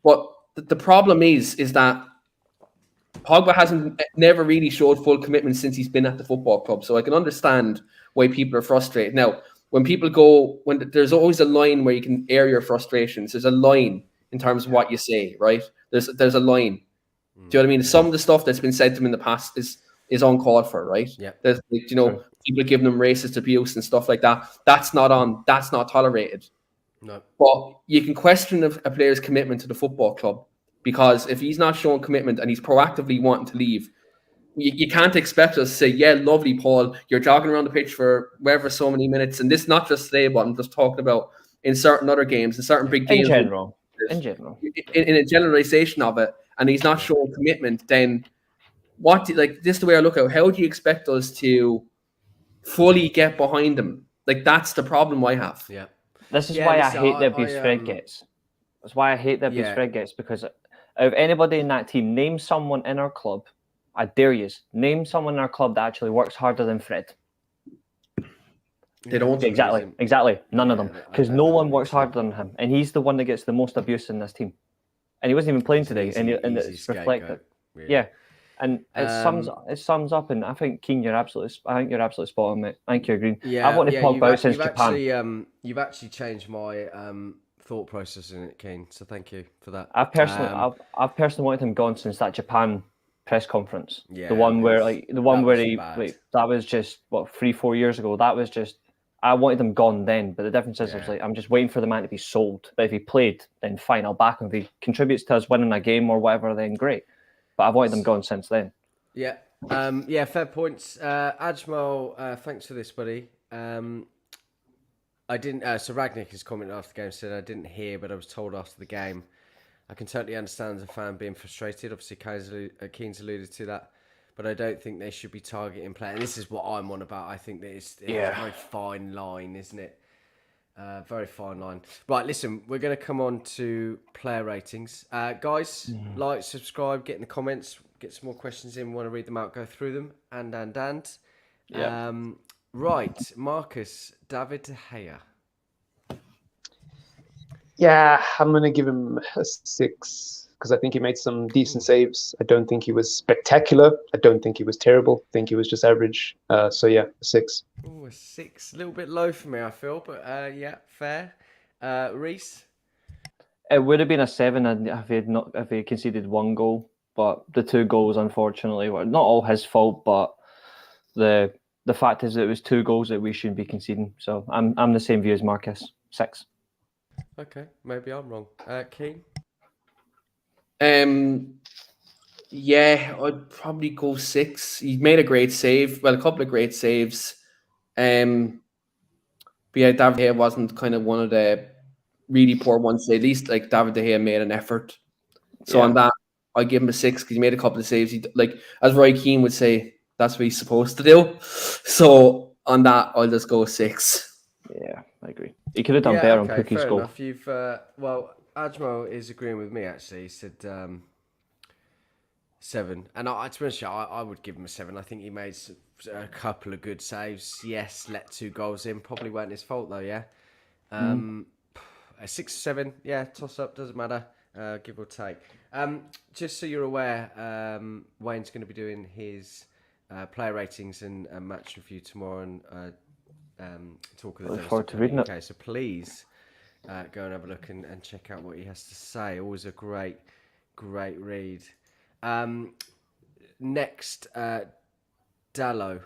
but the problem is that Pogba never really showed full commitment since he's been at the football club. So I can understand why people are frustrated. Now, when there's always a line where you can air your frustrations. There's a line in terms of what you say, right? There's a line. Do you know what I mean? Some of the stuff that's been said to him in the past is uncalled for, right? Yeah. There's people giving them racist abuse and stuff like that. That's not tolerated. No. But you can question a player's commitment to the football club, because if he's not showing commitment and he's proactively wanting to leave, you can't expect us to say, yeah, lovely, Paul, you're jogging around the pitch for wherever so many minutes. And this not just today, but I'm just talking about in certain other games, in certain big games. In general. In a generalization of it, and he's not showing commitment, then this is the way I look at it. How do you expect us to fully get behind him? Like, that's the problem I have. Yeah. This is why I hate that abuse Fred gets. That's why I hate that abuse Fred gets, because of anybody in that team, name someone in our club, I dare you, name someone in our club that actually works harder than Fred. They don't. Exactly. None of them. Because no one works harder than him. And he's the one that gets the most abuse in this team. And he wasn't even playing today. And it's reflected. Really. Yeah. And it sums up, and I think Keane, you're absolutely spot on, mate. I think you're agreeing. Yeah, I've wanted Pogba out since Japan. You've actually changed my thought process in it, Keane. So thank you for that. I've personally wanted him gone since that Japan press conference. Yeah, the one where that was just 3-4 years ago. That was just, I wanted him gone then. But the difference is, I was like, I'm just waiting for the man to be sold. But if he played, then fine, I'll back him. If he contributes to us winning a game or whatever, then great. But I've wanted them gone since then. Yeah. Fair points. Ajmal, thanks for this, buddy. I didn't. So Ragnick has commented after the game, said I didn't hear, but I was told after the game. I can totally understand as a fan being frustrated. Obviously, Keane's alluded to that, but I don't think they should be targeting players. And this is what I'm on about. I think that it's a very fine line, isn't it? Very fine line. Right, listen, we're going to come on to player ratings. Guys, like, subscribe, get in the comments, get some more questions in. We want to read them out, go through them. And. Yeah. Right, Marcus, David De Gea. Yeah, I'm going to give him a 6 because I think he made some decent saves. I don't think he was spectacular. I don't think he was terrible. I think he was just average. So yeah, a 6. Oh, a 6. A little bit low for me, I feel, but yeah, fair. Reese? It would have been a 7 if he conceded 1 goal, but the 2 goals, unfortunately, were not all his fault, but the fact is that it was 2 goals that we shouldn't be conceding. So I'm the same view as Marcus, 6. Okay, maybe I'm wrong. Keane? Yeah, I'd probably go 6. He made a great save. Well, a couple of great saves. But yeah, David De Gea wasn't kind of one of the really poor ones. At least like David De Gea made an effort. So on that, I give him a 6 because he made a couple of saves. He, like as Roy Keane would say, that's what he's supposed to do. So on that, I'll just go 6. Yeah, I agree. He could have done better on Pookie's fair goal. enough. You've well, Ajmo is agreeing with me actually. He said 7, and to be honest, I would give him a 7. I think he made a couple of good saves. Yes, let 2 goals in. Probably weren't his fault though. Yeah, a 6 or 7. Yeah, toss up doesn't matter. Give or take. Just so you're aware, Wayne's going to be doing his player ratings and match review tomorrow and talk of the Look forward to reading it. Okay, so please go and have a look and check out what he has to say. Always a great read. Next, Dallo,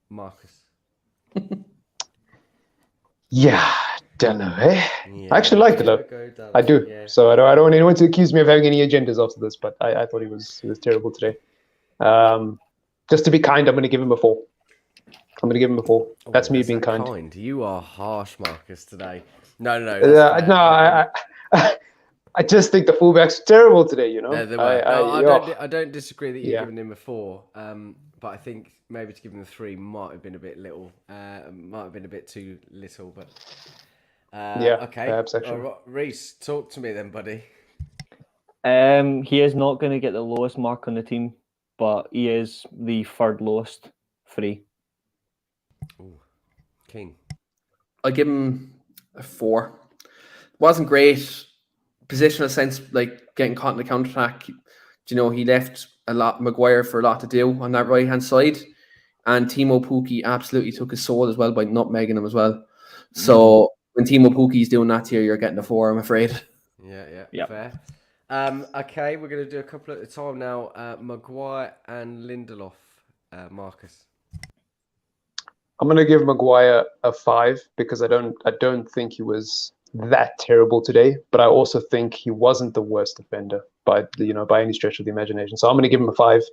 Marcus. Yeah, Dallo, eh? Yeah, I actually like Dallo. I do. Yeah. So I don't want anyone to accuse me of having any agendas after this, but I thought he was terrible today. Just to be kind, I'm going to give him a 4. I'm going to give him a 4. That's me being kind. You are harsh, Marcus, today. No. I just think the fullbacks are terrible today. You know. No, they were. I don't disagree that you're giving him a 4. But I think maybe to give him a 3 might have been a bit little. Might have been a bit too little. But okay. Perhaps actually. Reese, talk to me then, buddy. He is not going to get the lowest mark on the team, but he is the 3rd lowest. 3. Ooh. King. I'll give him a 4. Wasn't great. Positional sense, like getting caught in the counter attack. You know, he left Maguire for a lot to do on that right hand side, and Timo Pukki absolutely took his soul as well by nutmegging him as well. So when Timo Pukki's doing that here, you're getting a 4, I'm afraid. Yeah, fair. Okay, we're going to do a couple at a time now. Maguire and Lindelof, Marcus. I'm going to give Maguire a 5 because I don't think he was that terrible today, but I also think he wasn't the worst defender by any stretch of the imagination. So I'm going to give him a 5.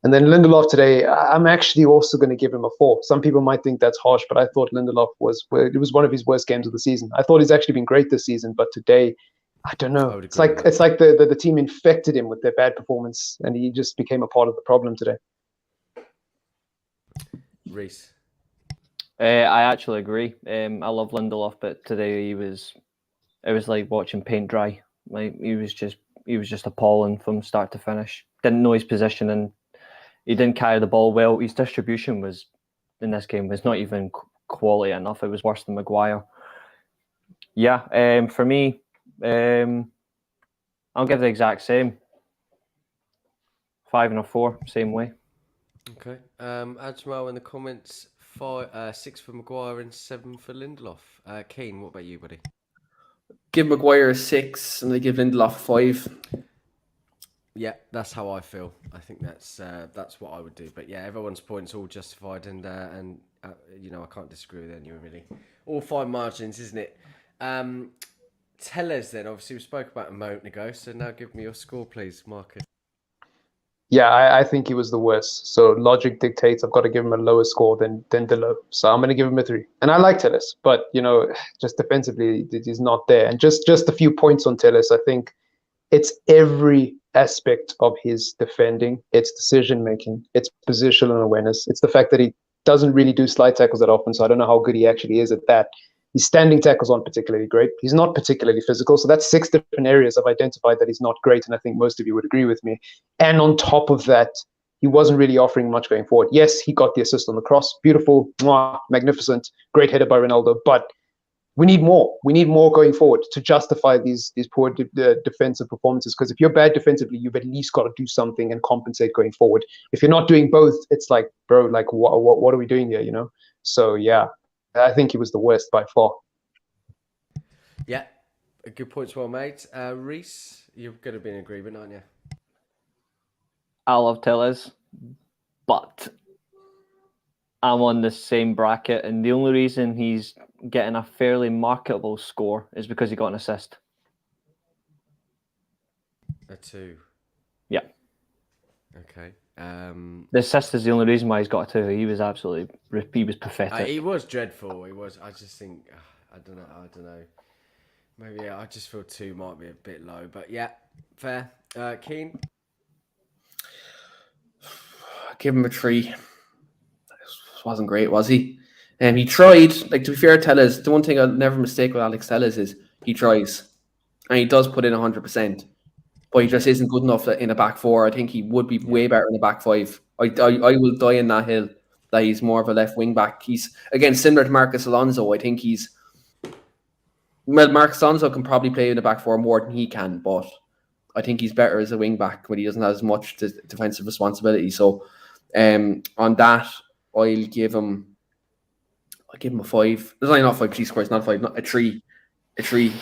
And then Lindelof today, I'm actually also going to give him a 4. Some people might think that's harsh, but I thought Lindelof was one of his worst games of the season. I thought he's actually been great this season, but today, I don't know. It's like the team infected him with their bad performance, and he just became a part of the problem today. Reese. I actually agree. I love Lindelof, but today it was like watching paint dry. Like he was just appalling from start to finish. Didn't know his position and he didn't carry the ball well. His distribution in this game was not even quality enough. It was worse than Maguire. Yeah, for me, I'll give the exact same. 5 and a 4, same way. Okay. Ajmal in the comments. 6 for Maguire and 7 for Lindelof. Keane, what about you, buddy? Give Maguire a 6 and they give Lindelof 5. Yeah, that's how I feel. I think that's what I would do. But yeah, everyone's points all justified, and I can't disagree with anyone really. All fine margins, isn't it? Tell us then. Obviously, we spoke about a moment ago. So now, give me your score, please, Marcus. Yeah, I think he was the worst. So logic dictates I've got to give him a lower score than Delo. So I'm going to give him a 3. And I like Telles, but just defensively, he's not there. And just a few points on Telles. I think it's every aspect of his defending. It's decision making. It's positional awareness. It's the fact that he doesn't really do slide tackles that often. So I don't know how good he actually is at that. His standing tackles aren't particularly great. He's not particularly physical. So that's 6 different areas I've identified that he's not great. And I think most of you would agree with me. And on top of that, he wasn't really offering much going forward. Yes, he got the assist on the cross. Beautiful, magnificent, great header by Ronaldo. But we need more. We need more going forward to justify these poor defensive performances. Because if you're bad defensively, you've at least got to do something and compensate going forward. If you're not doing both, it's like, bro, like what are we doing here? So yeah. I think he was the worst by far. Yeah, good points well made. Reese, you're going to be in agreement, aren't you? I love Telles, but I'm on the same bracket, and the only reason he's getting a fairly marketable score is because he got an assist. A 2. Yeah. Okay. The assist is the only reason why he's got a 2. He was pathetic. He was dreadful. He was. I just think. I don't know. Maybe I just feel 2 might be a bit low, but yeah, fair. Keane. Give him a 3. Wasn't great, was he? He tried. Like, to be fair, Tellez, the one thing I'll never mistake with Alex Tellez is he tries, and he does put in 100%. But he just isn't good enough in a back 4. I think he would be way better in a back 5. I will die in that hill that he's more of a left wing back. He's, again, similar to Marcus Alonso. I think Marcus Alonso can probably play in a back 4 more than he can, but I think he's better as a wing back when he doesn't have as much defensive responsibility. So on that, I'll give him a 5. There's only not 5 G-scores, not 5, not a 3. A 3.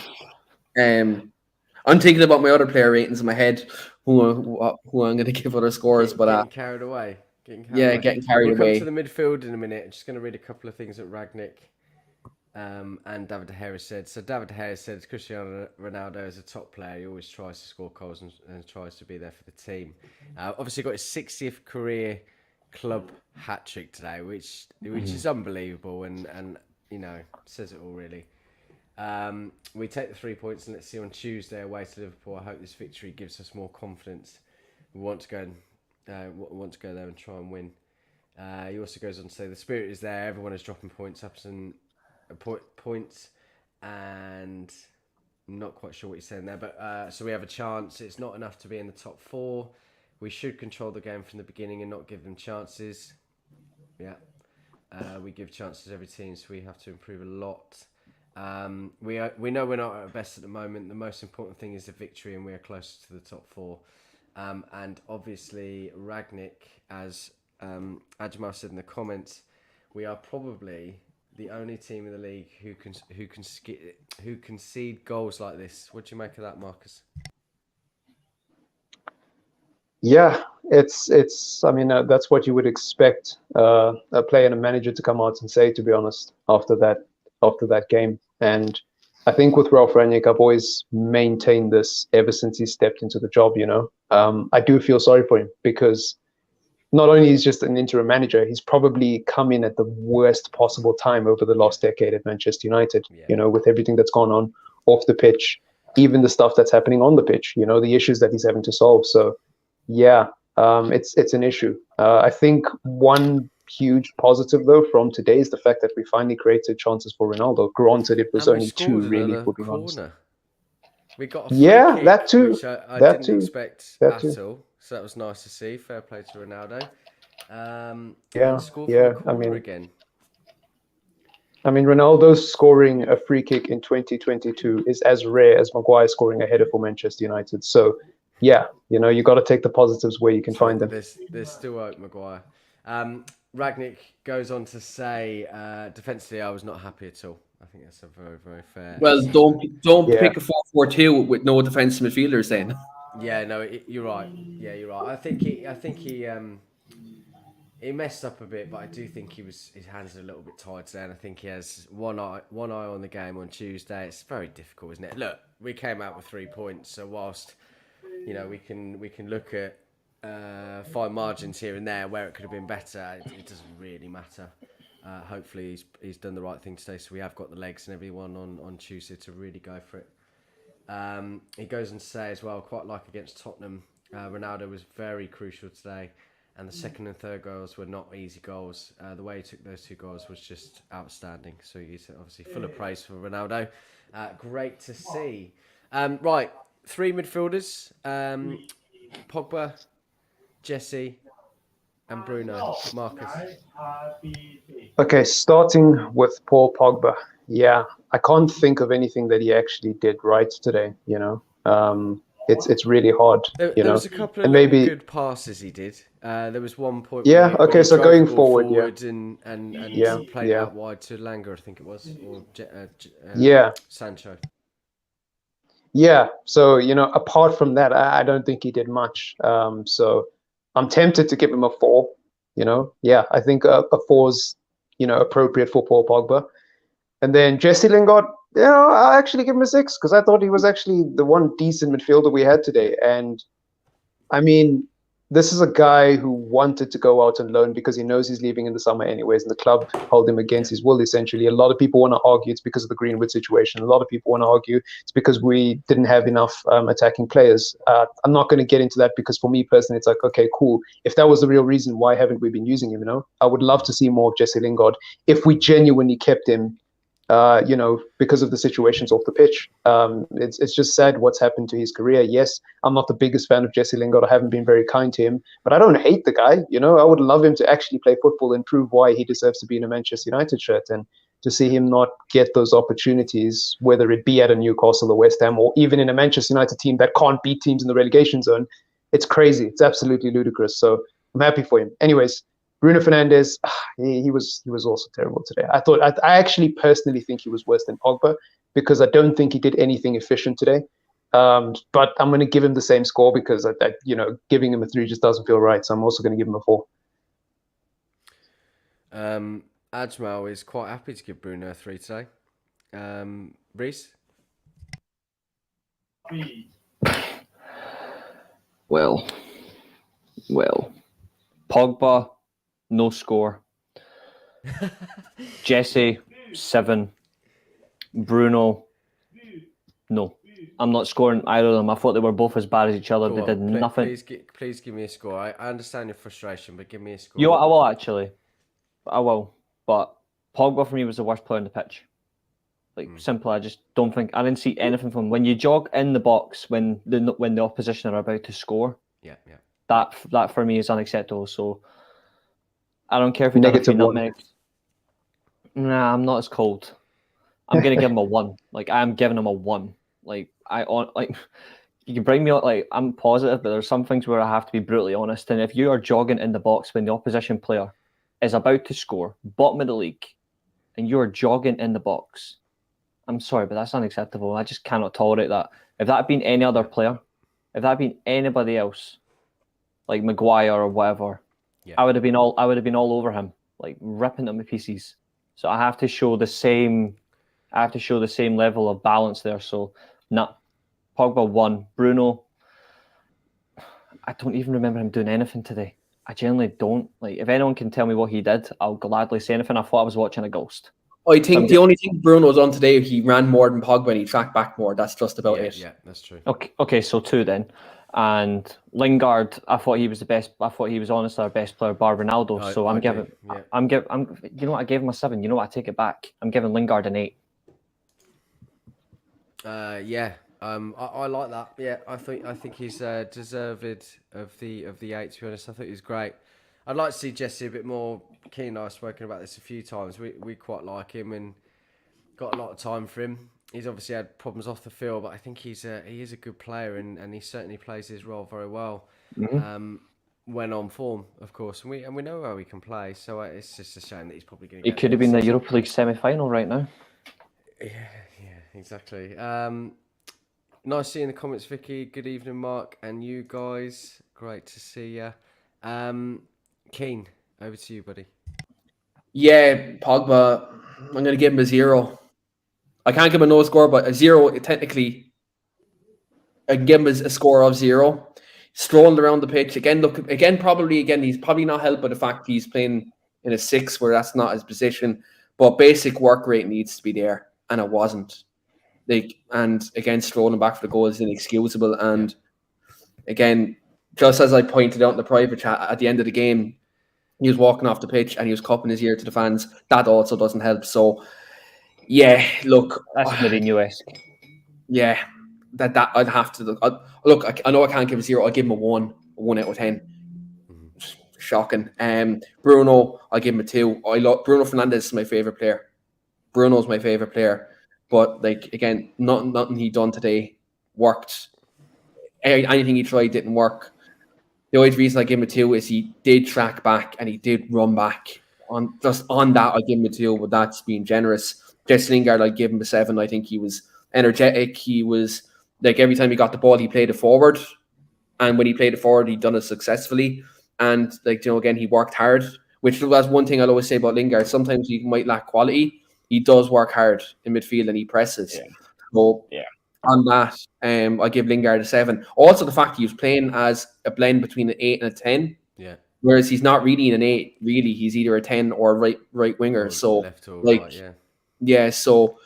I'm thinking about my other player ratings in my head, who I'm going to give other scores. Getting carried away. Getting carried away. We'll come to the midfield in a minute. I'm just going to read a couple of things that Ragnick and David De Gea said. So David De Gea said Cristiano Ronaldo is a top player. He always tries to score goals and tries to be there for the team. Obviously got his 60th career club hat-trick today, which is unbelievable and you know, says it all really. We take the 3 points and let's see on Tuesday away to Liverpool. I hope this victory gives us more confidence. We want to go there and try and win. He also goes on to say the spirit is there. Everyone is dropping points, points, and I'm not quite sure what he's saying there. But so we have a chance. It's not enough to be in the top 4. We should control the game from the beginning and not give them chances. Yeah, we give chances every team, so we have to improve a lot. We know we're not at our best at the moment. The most important thing is the victory, and we are closer to the top 4. And obviously, Ragnick, as Ajmal said in the comments, we are probably the only team in the league who concede goals like this. What do you make of that, Marcus? Yeah, it's. I mean, that's what you would expect a player and a manager to come out and say, to be honest, after that game. And I think with Ralph Rangnick, I've always maintained this ever since he stepped into the job. You know, I do feel sorry for him because not only is he just an interim manager, he's probably come in at the worst possible time over the last decade at Manchester United. Yeah. You know, with everything that's gone on off the pitch, even the stuff that's happening on the pitch. You know, the issues that he's having to solve. So, yeah, it's an issue. I think one huge positive though from today is the fact that we finally created chances for Ronaldo. Granted, it was only 2 really, for being honest. We got a free kick, that too. Which I didn't expect at all. So that was nice to see. Fair play to Ronaldo. Again. I mean, Ronaldo scoring a free kick in 2022 is as rare as Maguire scoring a header for Manchester United. So, yeah, you know, you got to take the positives where you can find them. There's still hope, Maguire. Ragnick goes on to say, defensively, I was not happy at all. I think that's a very, very fair. Well, don't pick a 4-4-2 with no defensive midfielders then. Yeah, no, you're right. Yeah, you're right. I think he messed up a bit, but I do think his hands are a little bit tied today, and I think he has one eye on the game on Tuesday. It's very difficult, isn't it? Look, we came out with 3 points, so whilst you know we can look at fine margins here and there where it could have been better, it doesn't really matter. Hopefully he's done the right thing today, so we have got the legs and everyone on Tuesday to really go for it. He goes on to say as well, quite like against Tottenham, Ronaldo was very crucial today, and the second and third goals were not easy goals. The way he took those 2 goals was just outstanding. So he's obviously full of praise for Ronaldo. Great to see. Right, 3 midfielders, Pogba, Jesse, and Bruno. Marcus. Okay, starting with Paul Pogba. Yeah, I can't think of anything that he actually did right today. You know, it's really hard. There was a couple of good passes he did. There was one point. Yeah. Okay. So going forward, and played out wide to Langer, I think it was, or Sancho. Yeah. So you know, apart from that, I don't think he did much. So I'm tempted to give him a 4. You know, yeah, I think a 4's appropriate for Paul Pogba. And then Jesse Lingard, you know, I'll actually give him a 6 because I thought he was actually the one decent midfielder we had today. And I mean, this is a guy who wanted to go out on loan because he knows he's leaving in the summer anyways, and the club held him against his will, essentially. A lot of people want to argue it's because of the Greenwood situation. A lot of people want to argue it's because we didn't have enough attacking players. I'm not going to get into that because for me personally, it's like, okay, cool. If that was the real reason, why haven't we been using him, I would love to see more of Jesse Lingard if we genuinely kept him because of the situations off the pitch. It's just sad what's happened to his career. Yes, I'm not the biggest fan of Jesse Lingard. I haven't been very kind to him, but I don't hate the guy. I would love him to actually play football and prove why he deserves to be in a Manchester United shirt. And to see him not get those opportunities, whether it be at a Newcastle or West Ham or even in a Manchester United team that can't beat teams in the relegation zone, it's crazy. It's absolutely ludicrous. So I'm happy for him. Anyways, Bruno Fernandes, he was also terrible today. I actually personally think he was worse than Pogba because I don't think he did anything efficient today. But I'm going to give him the same score because giving him a 3 just doesn't feel right. So I'm also going to give him a 4. Ajmal is quite happy to give Bruno a 3 today. Reese? Well, Pogba, no score. Jesse, 7. Bruno, no. I'm not scoring either of them. I thought they were both as bad as each other. They did nothing. Please give me a score. I understand your frustration, but give me a score. You know what? I will actually. I will. But Pogba for me was the worst player on the pitch. Simple. I just don't think I didn't see anything from him. When you jog in the box when the opposition are about to score. Yeah. That for me is unacceptable. So I don't care if he done a few nutmegs. Nah, I'm not as cold. I'm gonna give him a 1. I'm giving him a 1. You can bring me on. I'm positive, but there's some things where I have to be brutally honest. And if you are jogging in the box when the opposition player is about to score, bottom of the league, and you are jogging in the box, I'm sorry, but that's unacceptable. I just cannot tolerate that. If that had been any other player, if that had been anybody else, like Maguire or whatever, I would have been all over him, ripping him to pieces. So I have to show the same level of balance there. So Pogba 1, Bruno. I don't even remember him doing anything today. I genuinely don't. If anyone can tell me what he did, I'll gladly say anything. I thought I was watching a ghost. I think the only thing Bruno was on today, he ran more than Pogba and he tracked back more. That's just about it. Yeah, that's true. Okay, so 2 then. And Lingard, I thought he was the best. I thought he was honestly our best player, bar Ronaldo. So I'm giving. You know what? I gave him a 7. You know what? I take it back. I'm giving Lingard an 8. I like that. Yeah, I think he's deserved of the 8. To be honest, I think he's great. I'd like to see Jesse a bit more keen. I've spoken about this a few times. We quite like him and got a lot of time for him. He's obviously had problems off the field, but I think he is a good player and he certainly plays his role very well. Mm-hmm. When on form, of course, and we know how he can play. So it's just a shame that he's probably going to. He could have been the Europa League semi-final right now. Yeah, exactly. Nice seeing the comments, Vicky. Good evening, Mark, and you guys. Great to see you. Keane, over to you, buddy. Yeah, Pogba, I'm going to give him a 0. I can't give him a no score, but a 0, technically, I can give him a score of 0. Strolling around the pitch. He's probably not helped by the fact he's playing in a 6 where that's not his position, but basic work rate needs to be there, and it wasn't. And again, strolling back for the goal is inexcusable. And again, just as I pointed out in the private chat, at the end of the game, he was walking off the pitch and he was cupping his ear to the fans. That also doesn't help. So, yeah, look. That's Mourinho-esque. Yeah, that I'd have to look. I know I can't give a 0. I'll give him a 1 out of 10. Shocking. Bruno, I'll give him a 2. Bruno Fernandes is my favourite player. Bruno's my favourite player. But, again, nothing he done today worked. Anything he tried didn't work. The only reason I give him a 2 is he did track back and he did run back. On that, I give him a 2, but that's being generous. Jesse Lingard, I give him a 7. I think he was energetic. He was, every time he got the ball, he played it forward. And when he played it forward, he'd done it successfully. And, again, he worked hard, which was one thing I'll always say about Lingard. Sometimes he might lack quality. He does work hard in midfield and he presses. Yeah. So, on that, I give Lingard a 7. Also, the fact he was playing as a blend between an 8 and a 10, Yeah. whereas he's not really an 8. Really, he's either a 10 or a right winger. Or So, left or like, right, yeah. yeah. So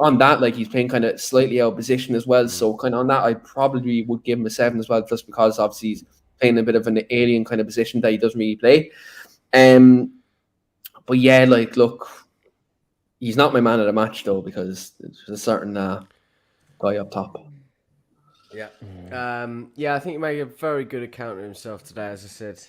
on that, like, he's playing kind of slightly out of position as well. So kind of on that, I probably would give him a 7 as well, just because obviously he's playing a bit of an alien kind of position that he doesn't really play. But yeah, like, look, he's not my man of the match though, because there's a certain guy up top. Yeah. I think he made a very good account of himself today, as I said.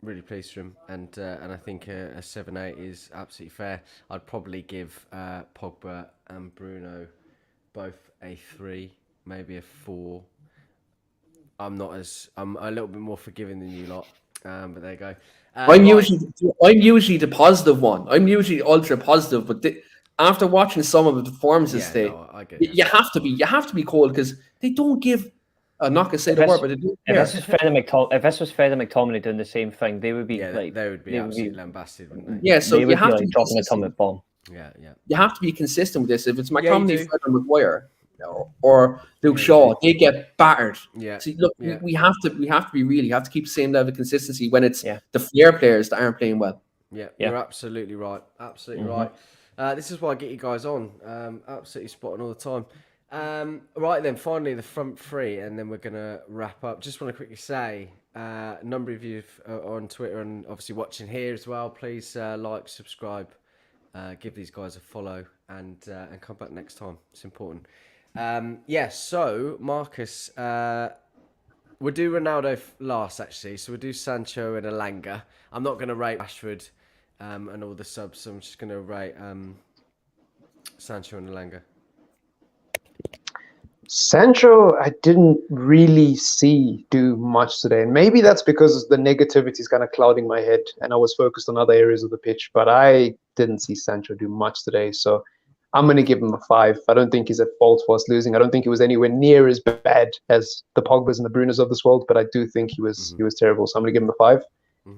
Really pleased for him, and I think a 7-8 is absolutely fair. I'd probably give Pogba and Bruno both a 3, maybe a 4. I'm a little bit more forgiving than you lot, but there you go. I'm usually the positive one. I'm usually ultra positive, but after watching some of the performances today, I get you have to be cold, because they don't give. I'm not gonna say the word, but they don't care. If this was Freddie McTominay doing the same thing, they would be they would be absolutely lambasted, wouldn't they? Yeah, so they you would have be to like be dropping consistent. an atomic bomb. Yeah. You have to be consistent with this. If it's you McTominay, do. Fred, or Maguire, or Luke Shaw, they get battered. Yeah. So look, Yeah. we have to be real. You have to keep the same level of consistency when it's the flair players that aren't playing well. Yeah, you're absolutely right. Absolutely right. This is why I get you guys on. Absolutely spot on all the time. Right then, finally the front three, and then we're going to wrap up. Just want to quickly say, a number of you on Twitter and obviously watching here as well, please like, subscribe, give these guys a follow, and come back next time. It's important. So Marcus, we'll do Ronaldo last, actually. So we'll do Sancho and Elanga. I'm not going to rate Rashford and all the subs, so I'm just going to rate Sancho and Elanga. Sancho, I didn't really see do much today. And maybe that's because the negativity is kind of clouding my head and I was focused on other areas of the pitch. But I didn't see Sancho do much today. So I'm going to give him a 5. I don't think he's at fault for us losing. I don't think he was anywhere near as bad as the Pogbas and the Brunos of this world. But I do think he was terrible. So I'm going to give him a 5.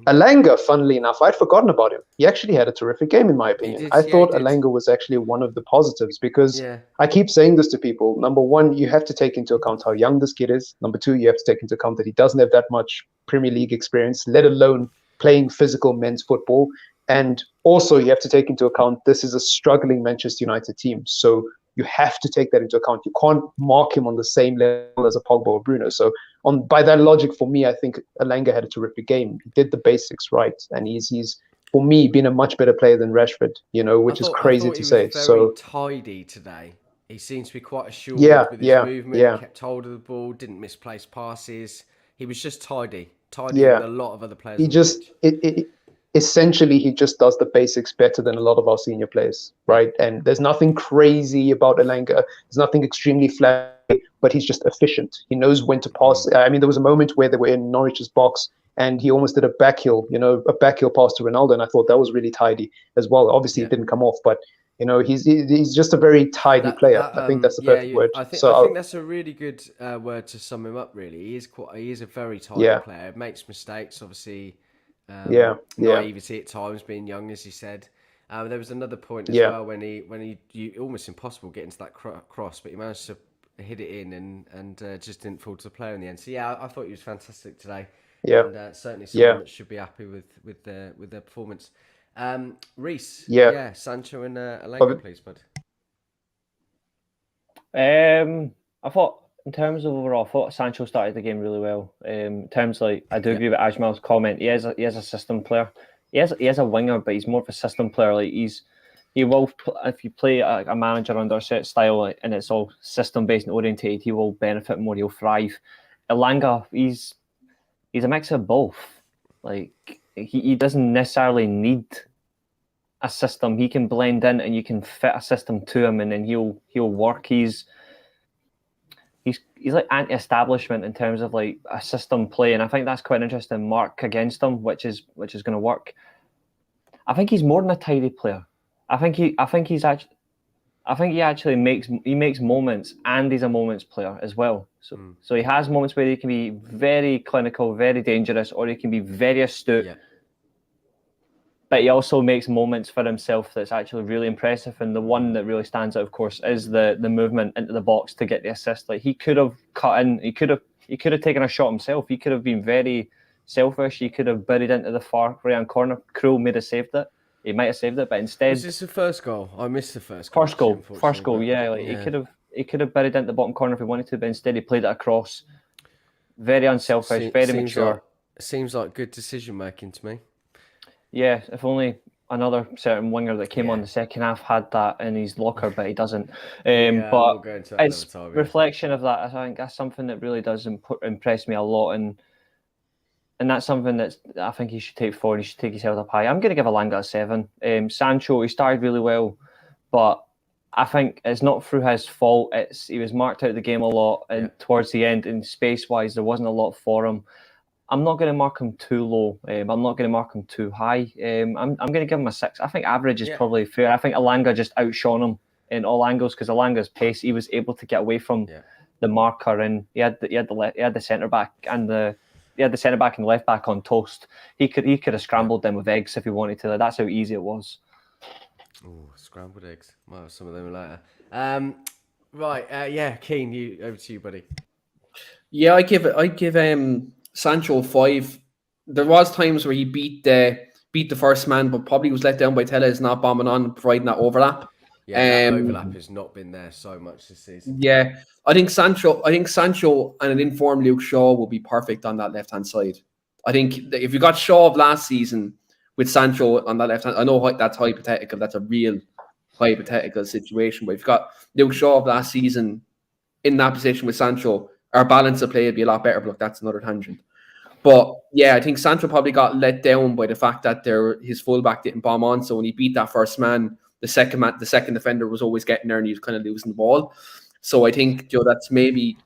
Elanga, funnily enough, I'd forgotten about him. He actually had a terrific game, in my opinion. I thought Elanga was actually one of the positives, because I keep saying this to people. Number one, you have to take into account how young this kid is. Number two, you have to take into account that he doesn't have that much Premier League experience, let alone playing physical men's football. And also, you have to take into account this is a struggling Manchester United team. So you have to take that into account. You can't mark him on the same level as a Pogba or Bruno. So by that logic, for me, I think Elanga had a terrific game. He did the basics right, and he's for me been a much better player than Rashford. Which is crazy to say. So tidy today. He seems to be quite assured with his movement. Kept hold of the ball, didn't misplace passes. He was just tidy with a lot of other players. Essentially, he just does the basics better than a lot of our senior players, right? And there's nothing crazy about Elanga. There's nothing extremely flashy, but he's just efficient. He knows when to pass. I mean, there was a moment where they were in Norwich's box and he almost did a backheel pass to Ronaldo, and I thought that was really tidy as well. Obviously, it didn't come off, but he's just a very tidy player. I think that's the perfect word. I think that's a really good word to sum him up. Really, he is a very tidy player. Makes mistakes, obviously. Naivety at times, being young, as you said. There was another point as well when he almost impossible getting to that cross, but he managed to hit it in and just didn't fall to the player in the end. So I thought he was fantastic today. And certainly someone that should be happy with their performance. Reese, Sancho and Elanga, please, bud. I thought, in terms of overall, I thought Sancho started the game really well. In terms, I do agree with Ajmal's comment. He is a system player. He is a winger, but he's more of a system player. He will, if you play a manager under a set style and it's all system based and orientated, he will benefit more. He'll thrive. Elanga, he's a mix of both. He doesn't necessarily need a system. He can blend in and you can fit a system to him, and then he'll work. He's like anti-establishment in terms of like a system play, and I think that's quite interesting. Mark against him, which is going to work. I think he's more than a tidy player. I think he actually makes moments, and he's a moments player as well. So he has moments where he can be very clinical, very dangerous, or he can be very astute. but he also makes moments for himself that's actually really impressive. And the one that really stands out, of course, is the movement into the box to get the assist. Like, he could have cut in, he could have taken a shot himself. He could have been very selfish. He could have buried into the far right-hand corner. Krul may have saved it. He might have saved it, but instead, Was this the first goal? I missed the first goal. First goal. Yeah, like he could have buried into the bottom corner if he wanted to, but instead he played it across. Very unselfish, very mature. Seems like good decision making to me. Yeah, if only another certain winger that came on the second half had that in his locker, but he doesn't. But we'll go into that it's another time, reflection of that. I think that's something that really does impress me a lot, and that's something that I think he should take forward. He should take his head up high. I'm going to give Elanga a 7. Sancho, he started really well, but I think it's not through his fault. He was marked out of the game a lot, and towards the end, and space-wise, there wasn't a lot for him. I'm not going to mark him too low. I'm not going to mark him too high. I'm going to give him a 6. I think average is probably fair. I think Elanga just outshone him in all angles because Elanga's pace, he was able to get away from the marker, and he had the centre back and the centre back and left back on toast. He could have scrambled them with eggs if he wanted to. That's how easy it was. Oh, scrambled eggs. Might have some of them later. Right. Keane, over to you, buddy. Yeah, I give Sancho 5. There was times where he beat the first man, but probably was let down by Tellez not bombing on and providing that overlap. Yeah, that overlap has not been there so much this season. Yeah, I think Sancho and an informed Luke Shaw will be perfect on that left hand side. I think that if you got Shaw of last season with Sancho on that left hand, I know that's hypothetical. That's a real hypothetical situation. But if you've got Luke Shaw of last season in that position with Sancho, our balance of play would be a lot better. But look, that's another tangent. But yeah, I think Sancho probably got let down by the fact that his fullback didn't bomb on. So when he beat that first man, the second defender was always getting there and he was kind of losing the ball. So I think that's maybe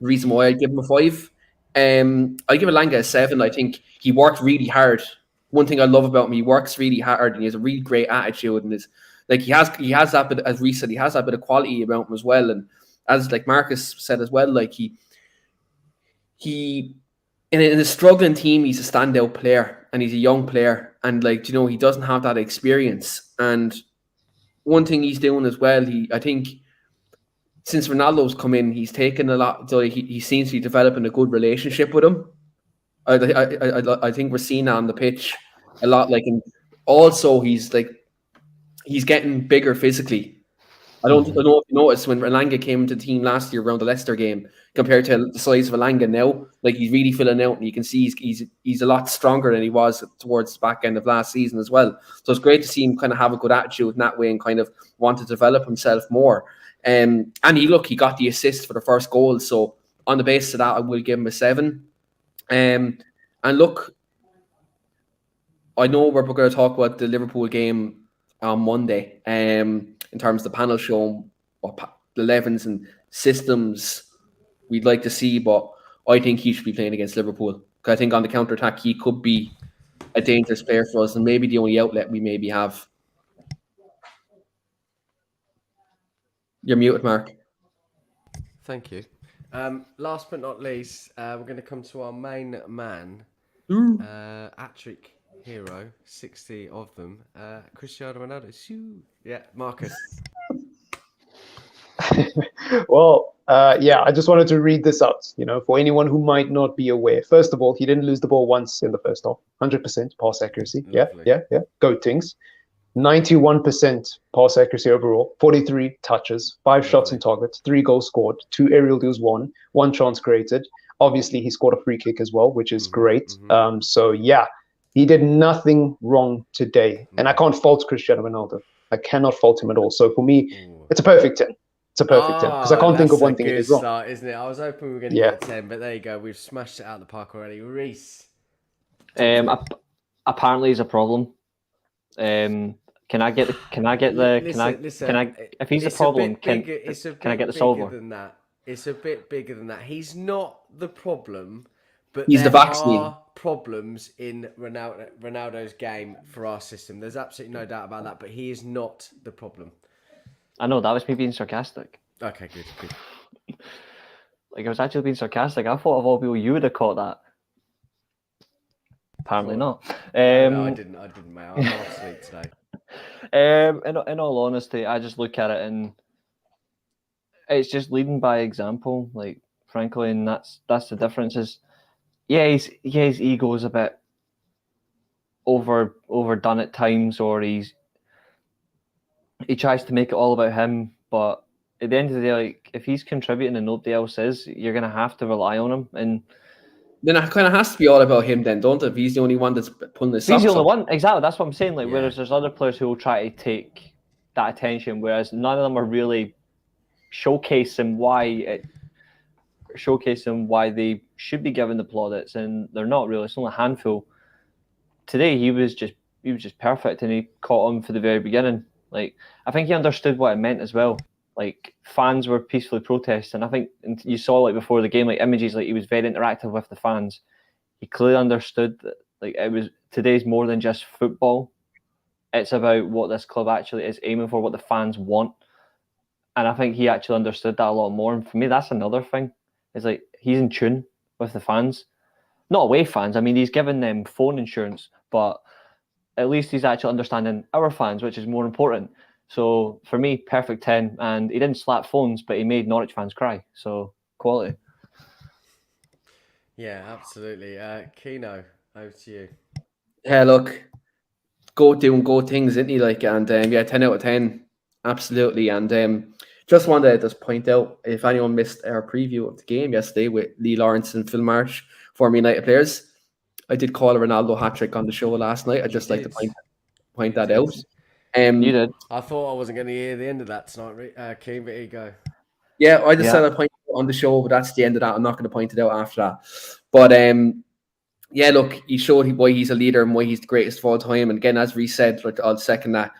the reason why I give him a 5. I give Elanga a 7. I think he worked really hard. One thing I love about him, he works really hard and he has a really great attitude, and he has that bit, as Reece said, he has that bit of quality about him as well. And as like Marcus said as well, like he in a struggling team, he's a standout player and he's a young player, and he doesn't have that experience. And one thing he's doing as well, I think since Ronaldo's come in, he's taken a lot. So he seems to be developing a good relationship with him. I think we're seeing that on the pitch a lot. And also he's getting bigger physically. I don't know if you noticed when Elanga came into the team last year around the Leicester game compared to the size of Elanga now. He's really filling out, and you can see he's a lot stronger than he was towards the back end of last season as well. So it's great to see him kind of have a good attitude in that way and kind of want to develop himself more. And he got the assist for the first goal. So on the basis of that, I will give him a 7. And look, I know we're going to talk about the Liverpool game on Monday in terms of the panel show, what the 11s and systems we'd like to see, but I think he should be playing against Liverpool. Because I think on the counter-attack, he could be a dangerous player for us and maybe the only outlet we maybe have. You're muted, Mark. Thank you. Last but not least, we're going to come to our main man, hat-trick hero, 60 of them, Cristiano Ronaldo. Yeah, Marcus. Well, I just wanted to read this out, for anyone who might not be aware. First of all, he didn't lose the ball once in the first half. 100% pass accuracy. Lovely. Yeah. Go Tings. 91% pass accuracy overall, 43 touches, 5 shots on target, 3 goals scored, 2 aerial duels won, 1 chance created. Obviously, he scored a free kick as well, which is great. He did nothing wrong today. And I can't fault Cristiano Ronaldo. I cannot fault him at all. So for me, it's a perfect 10. It's a perfect 10. Because I can't think of one thing he did wrong. Start, isn't it? I was hoping we were going to get a 10, but there you go. We've smashed it out of the park already. Reece. Apparently he's a problem. If he's a problem, can I get the solver? It's a bit bigger than that. He's not the problem, but he's there the vaccine. Are problems in Ronaldo's game for our system. There's absolutely no doubt about that, but he is not the problem. I know, that was me being sarcastic. Okay, good. I was actually being sarcastic. I thought of all people you would have caught that. Apparently Go not. No, I didn't, mate. I'm half asleep today. In all honesty, I just look at it and it's just leading by example, like frankly, and that's the difference. Is his ego is a bit overdone at times, or he tries to make it all about him. But at the end of the day, like if he's contributing and nobody else is, you're gonna have to rely on him. And Then it kind of has to be all about him, then, don't it? If he's the only one that's pulling the he's the socks only up. one. Exactly, that's what I'm saying. Like Yeah. whereas there's other players who will try to take that attention, whereas none of them are really showcasing why they should be given the plaudits, and they're not really. It's only a handful. Today he was just perfect, and he caught on for the very beginning. Like I think he understood what it meant as well. Like fans were peacefully protesting. I think you saw like before the game, like images, like he was very interactive with the fans. He clearly understood that like it was today's more than just football. It's about what this club actually is aiming for, what the fans want. And I think he actually understood that a lot more. And for me, that's another thing. Is like he's in tune with the fans. Not away fans. I mean, he's given them phone insurance, but at least he's actually understanding our fans, which is more important. So for me, perfect 10. And he didn't slap phones, but he made Norwich fans cry. So quality. Yeah, absolutely. Keno, over to you. Yeah, look, go doing go things, isn't he? Like, and yeah, 10 out of 10, absolutely. And just wanted to just point out if anyone missed our preview of the game yesterday with Lee Lawrence and Phil Marsh, former United players, I did call a Ronaldo hat trick on the show last night. I'd just like to point that out. You did. I thought I wasn't going to hear the end of that tonight, Keen, but here you go. Yeah, I just said I'd point it out on the show, but that's the end of that. I'm not going to point it out after that. But yeah, look, he showed why he's a leader and why he's the greatest of all time. And again, as Reece said, like, I'll second that.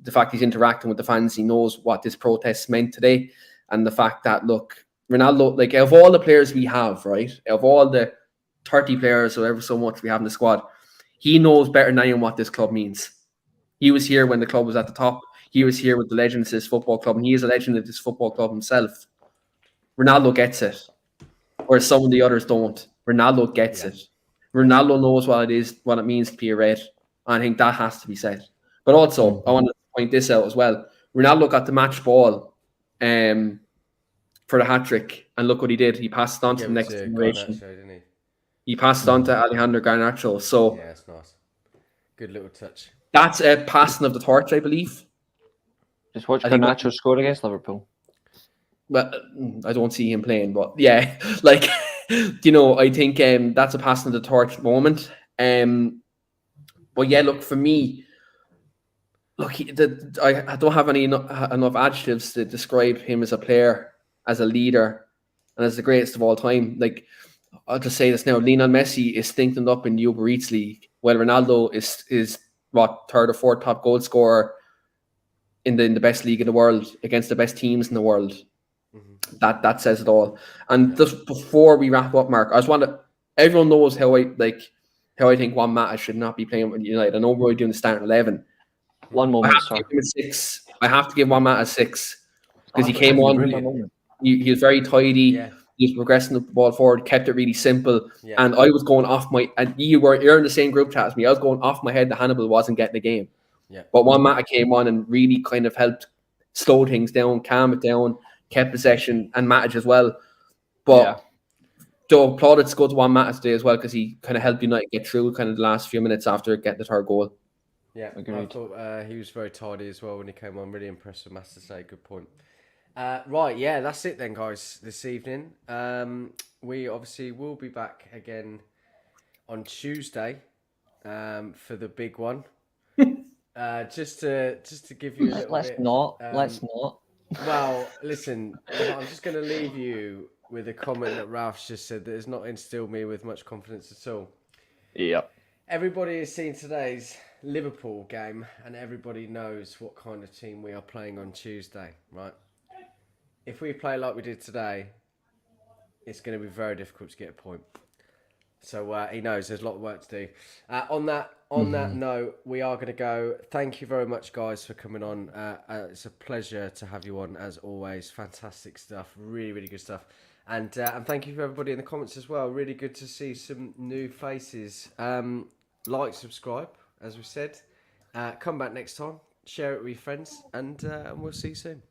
The fact he's interacting with the fans, he knows what this protest meant today. And the fact that, look, Ronaldo, like, of all the players we have, right, of all the 30 players or ever so much we have in the squad, he knows better than anyone what this club means. He was here when the club was at the top. He was here with the legends of this football club, and he is a legend of this football club himself. Ronaldo gets it, whereas some of the others don't. Ronaldo gets it. Ronaldo knows what it means to be a red. I think that has to be said. But also, I want to point this out as well. Ronaldo got the match ball for the hat trick, and look what he did. He passed it on to the next generation. He passed it on to Alejandro Garnacho. So yeah, it's nice. Good little touch. That's a passing of the torch, I believe. Just watch Garnacho score against Liverpool. Well, I don't see him playing, but yeah, like, I think that's a passing of the torch moment. But yeah, look, for me, look, I don't have enough adjectives to describe him as a player, as a leader, and as the greatest of all time. Like, I'll just say this now: Lionel Messi is stinking up in the Uber Eats league, while Ronaldo is what, third or fourth top goal scorer in the best league in the world against the best teams in the world. Mm-hmm. That says it all. And just before we wrap up, Mark, I just want to. Everyone knows how I think Juan Mata should not be playing with United. I know we're doing the starting 11. 1 moment, sir. I have to give Juan Mata a 6 because he came on. He was very tidy. Yeah. He was progressing the ball forward, kept it really simple. Yeah. And I was going off and you're in the same group chat as me. I was going off my head that Hannibal wasn't getting the game. Yeah. But Juan Mata came on and really kind of helped slow things down, calm it down, kept possession and Matic as well. But Joe, plaudits go to Juan Mata today as well because he kind of helped United get through kind of the last few minutes after getting the third goal. Yeah, agreed. I thought he was very tidy as well when he came on. Really impressed with Master Say. Good point. Right, yeah, that's it then, guys, this evening. We obviously will be back again on Tuesday for the big one. Just to give you a little Let's bit... Let's not. Well, listen, I'm just going to leave you with a comment that Ralph's just said that has not instilled me with much confidence at all. Yep. Everybody has seen today's Liverpool game and everybody knows what kind of team we are playing on Tuesday, right? If we play like we did today, it's going to be very difficult to get a point. So he knows there's a lot of work to do. On that note, we are going to go. Thank you very much, guys, for coming on. It's a pleasure to have you on, as always. Fantastic stuff. Really, really good stuff. And thank you for everybody in the comments as well. Really good to see some new faces. like, subscribe, as we said. Come back next time, share it with your friends, and we'll see you soon.